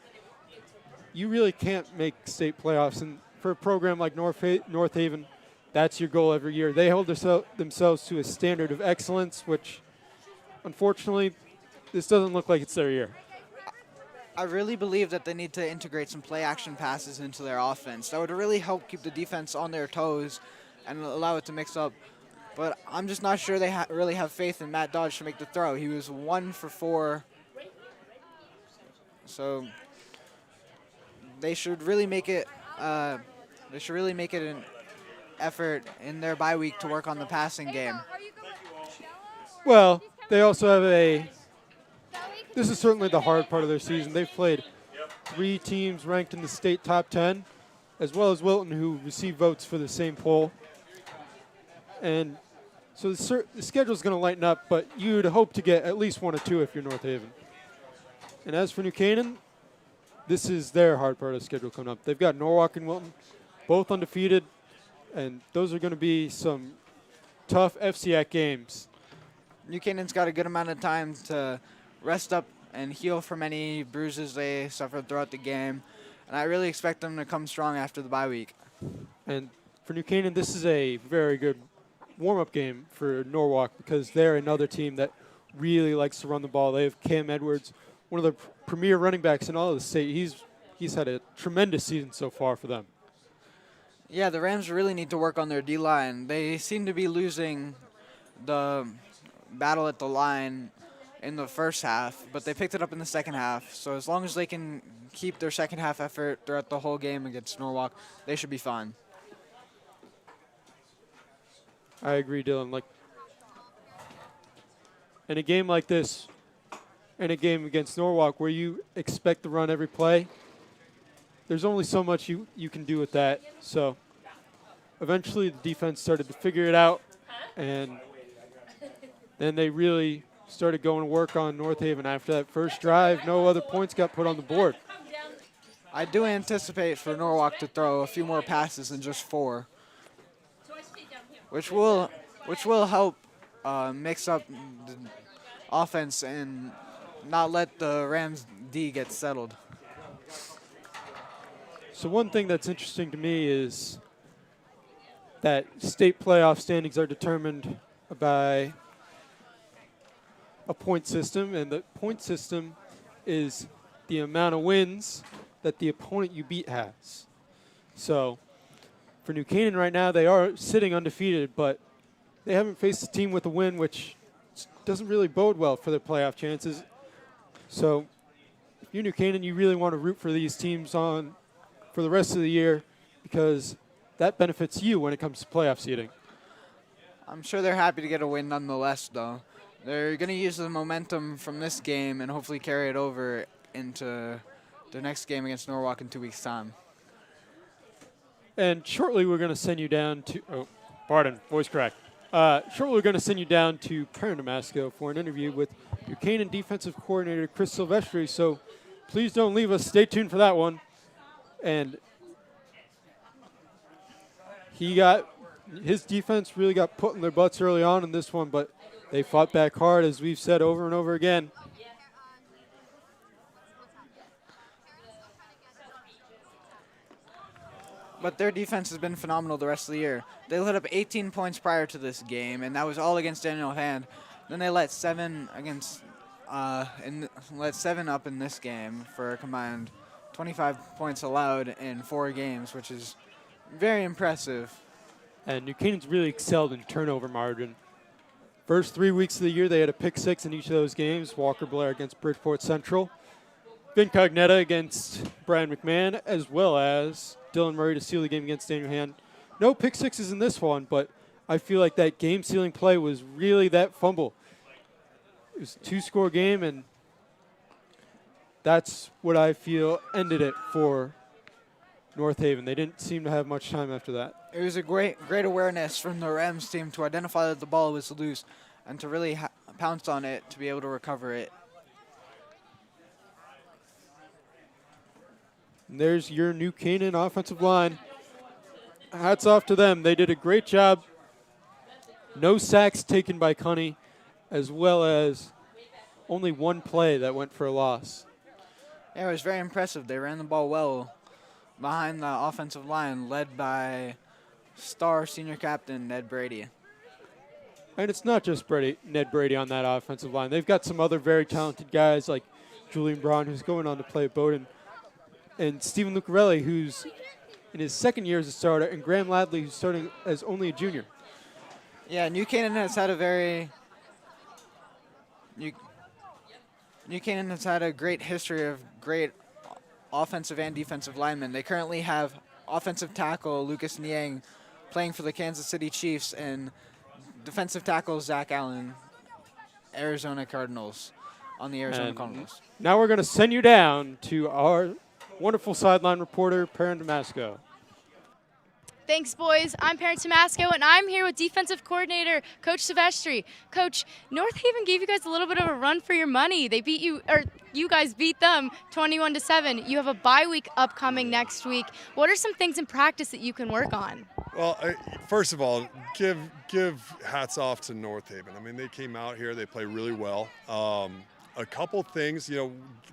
You really can't make state playoffs. And for a program like North Haven, that's your goal every year. They hold themselves to a standard of excellence, which, unfortunately, this doesn't look like it's their year. I really believe that they need to integrate some play-action passes into their offense. That would really help keep the defense on their toes and allow it to mix up. But I'm just not sure they really have faith in Matt Dodge to make the throw. He was 1 for 4. So they should really make it. They should really make it an effort in their bye week to work on the passing game. Well, they also have this is certainly the hard part of their season. They've played 3 teams ranked in the state top 10, as well as Wilton, who received votes for the same poll. And so the schedule's going to lighten up, but you'd hope to get at least 1 or 2 if you're North Haven. And as for New Canaan, this is their hard part of the schedule coming up. They've got Norwalk and Wilton, both undefeated, and those are going to be some tough FCAC games. New Canaan's got a good amount of time to rest up and heal from any bruises they suffered throughout the game, and I really expect them to come strong after the bye week. And for New Canaan, this is a very good warm-up game for Norwalk because they're another team that really likes to run the ball. They have Cam Edwards, one of the premier running backs in all of the state. He's had a tremendous season so far for them. Yeah, the Rams really need to work on their D-line. They seem to be losing the battle at the line in the first half, but they picked it up in the second half. So as long as they can keep their second half effort throughout the whole game against Norwalk, they should be fine. I agree, Dylan. Like, in a game like this, in a game against Norwalk where you expect to run every play, there's only so much you can do with that. So eventually the defense started to figure it out, and then they really started going to work on North Haven. After that first drive, no other points got put on the board. I do anticipate for Norwalk to throw a few more passes than just 4, which will help mix up the offense and not let the Rams D get settled. So one thing that's interesting to me is that state playoff standings are determined by a point system, and the point system is the amount of wins that the opponent you beat has. So for New Canaan right now, they are sitting undefeated, but they haven't faced a team with a win, which doesn't really bode well for their playoff chances. So if you're New Canaan, you really want to root for these teams on for the rest of the year because that benefits you when it comes to playoff seeding. I'm sure they're happy to get a win nonetheless, though. They're going to use the momentum from this game and hopefully carry it over into the next game against Norwalk in 2 weeks' time. And shortly we're going to send you down to, voice crack. Shortly we're going to send you down to Perrin, Damasco for an interview with New Canaan defensive coordinator Chris Silvestri. So please don't leave us. Stay tuned for that one. And his defense really got put in their butts early on in this one, but they fought back hard, as we've said over and over again. But their defense has been phenomenal the rest of the year. They let up 18 points prior to this game, and that was all against Daniel Hand. Then they let 7 up in this game for a combined 25 points allowed in 4 games, which is very impressive. And New Canaan's really excelled in turnover margin. First 3 weeks of the year, they had a pick 6 in each of those games. Walker Blair against Bridgeport Central, Vin Cognetta against Brian McMahon, as well as Dylan Murray to seal the game against Daniel Hand. No pick 6s in this one, but I feel like that game-sealing play was really that fumble. It was a 2-score game, and that's what I feel ended it for North Haven. They didn't seem to have much time after that. It was a great awareness from the Rams team to identify that the ball was loose and to really pounce on it to be able to recover it. And there's your New Canaan offensive line. Hats off to them. They did a great job. No sacks taken by Cunny, as well as only 1 play that went for a loss. Yeah, it was very impressive. They ran the ball well behind the offensive line, led by star senior captain Ned Brady. And it's not just Ned Brady on that offensive line. They've got some other very talented guys like Julian Braun, who's going on to play at Bowdoin, and Stephen Lucarelli, who's in his 2nd year as a starter, and Graham Ladley, who's starting as only a junior. Yeah, New Canaan has had a great history of great offensive and defensive linemen. They currently have offensive tackle Lucas Niang playing for the Kansas City Chiefs and defensive tackle Zach Allen, Arizona Cardinals. on the Arizona And Cardinals. now we're going to send you down to our wonderful sideline reporter, Perrin Damasco. Thanks, boys. I'm Perrin Damasco, and I'm here with defensive coordinator Coach Silvestri. Coach, North Haven gave you guys a little bit of a run for your money. They beat you, or you guys beat them 21-7. You have a bye week upcoming next week. What are some things in practice that you can work on? Well, first of all, give hats off to North Haven. I mean, they came out here, they play really well. A couple things,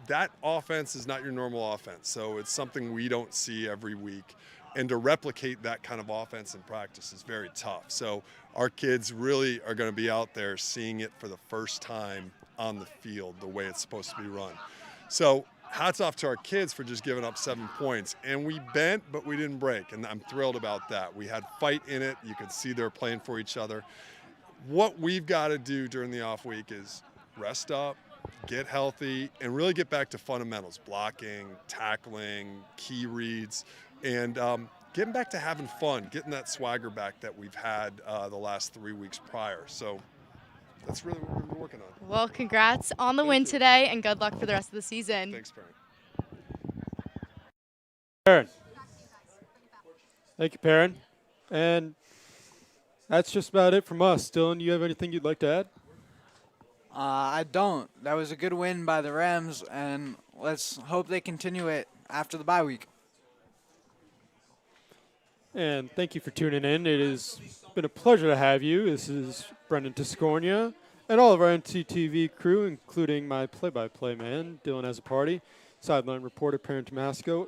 that offense is not your normal offense, so it's something we don't see every week. And to replicate that kind of offense in practice is very tough. So our kids really are going to be out there seeing it for the first time on the field, the way it's supposed to be run. So hats off to our kids for just giving up 7 points. And we bent, but we didn't break, and I'm thrilled about that. We had fight in it. You could see they're playing for each other. What we've got to do during the off week is rest up, get healthy, and really get back to fundamentals, blocking, tackling, key reads, and getting back to having fun, getting that swagger back that we've had the last 3 weeks prior. So that's really what we've been working on. Well, congrats on the Thank win you. today, and good luck for the rest of the season. Thanks, Perrin. Perrin. Thank you, Perrin. And that's just about it from us. Dylan, you have anything you'd like to add? I don't. That was a good win by the Rams, and let's hope they continue it after the bye week. And thank you for tuning in. It has been a pleasure to have you. This is Brendan Tiscornia and all of our NCTV crew, including my play-by-play man, Dylan Azzapardi, sideline reporter Perrin Damasco,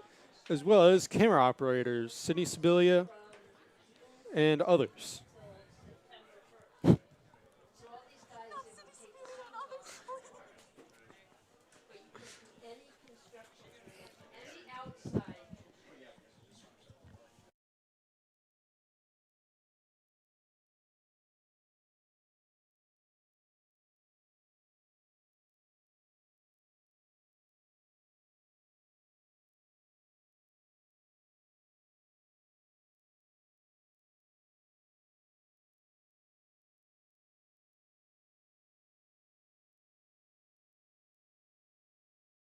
as well as camera operators Sydney Sibilia and others.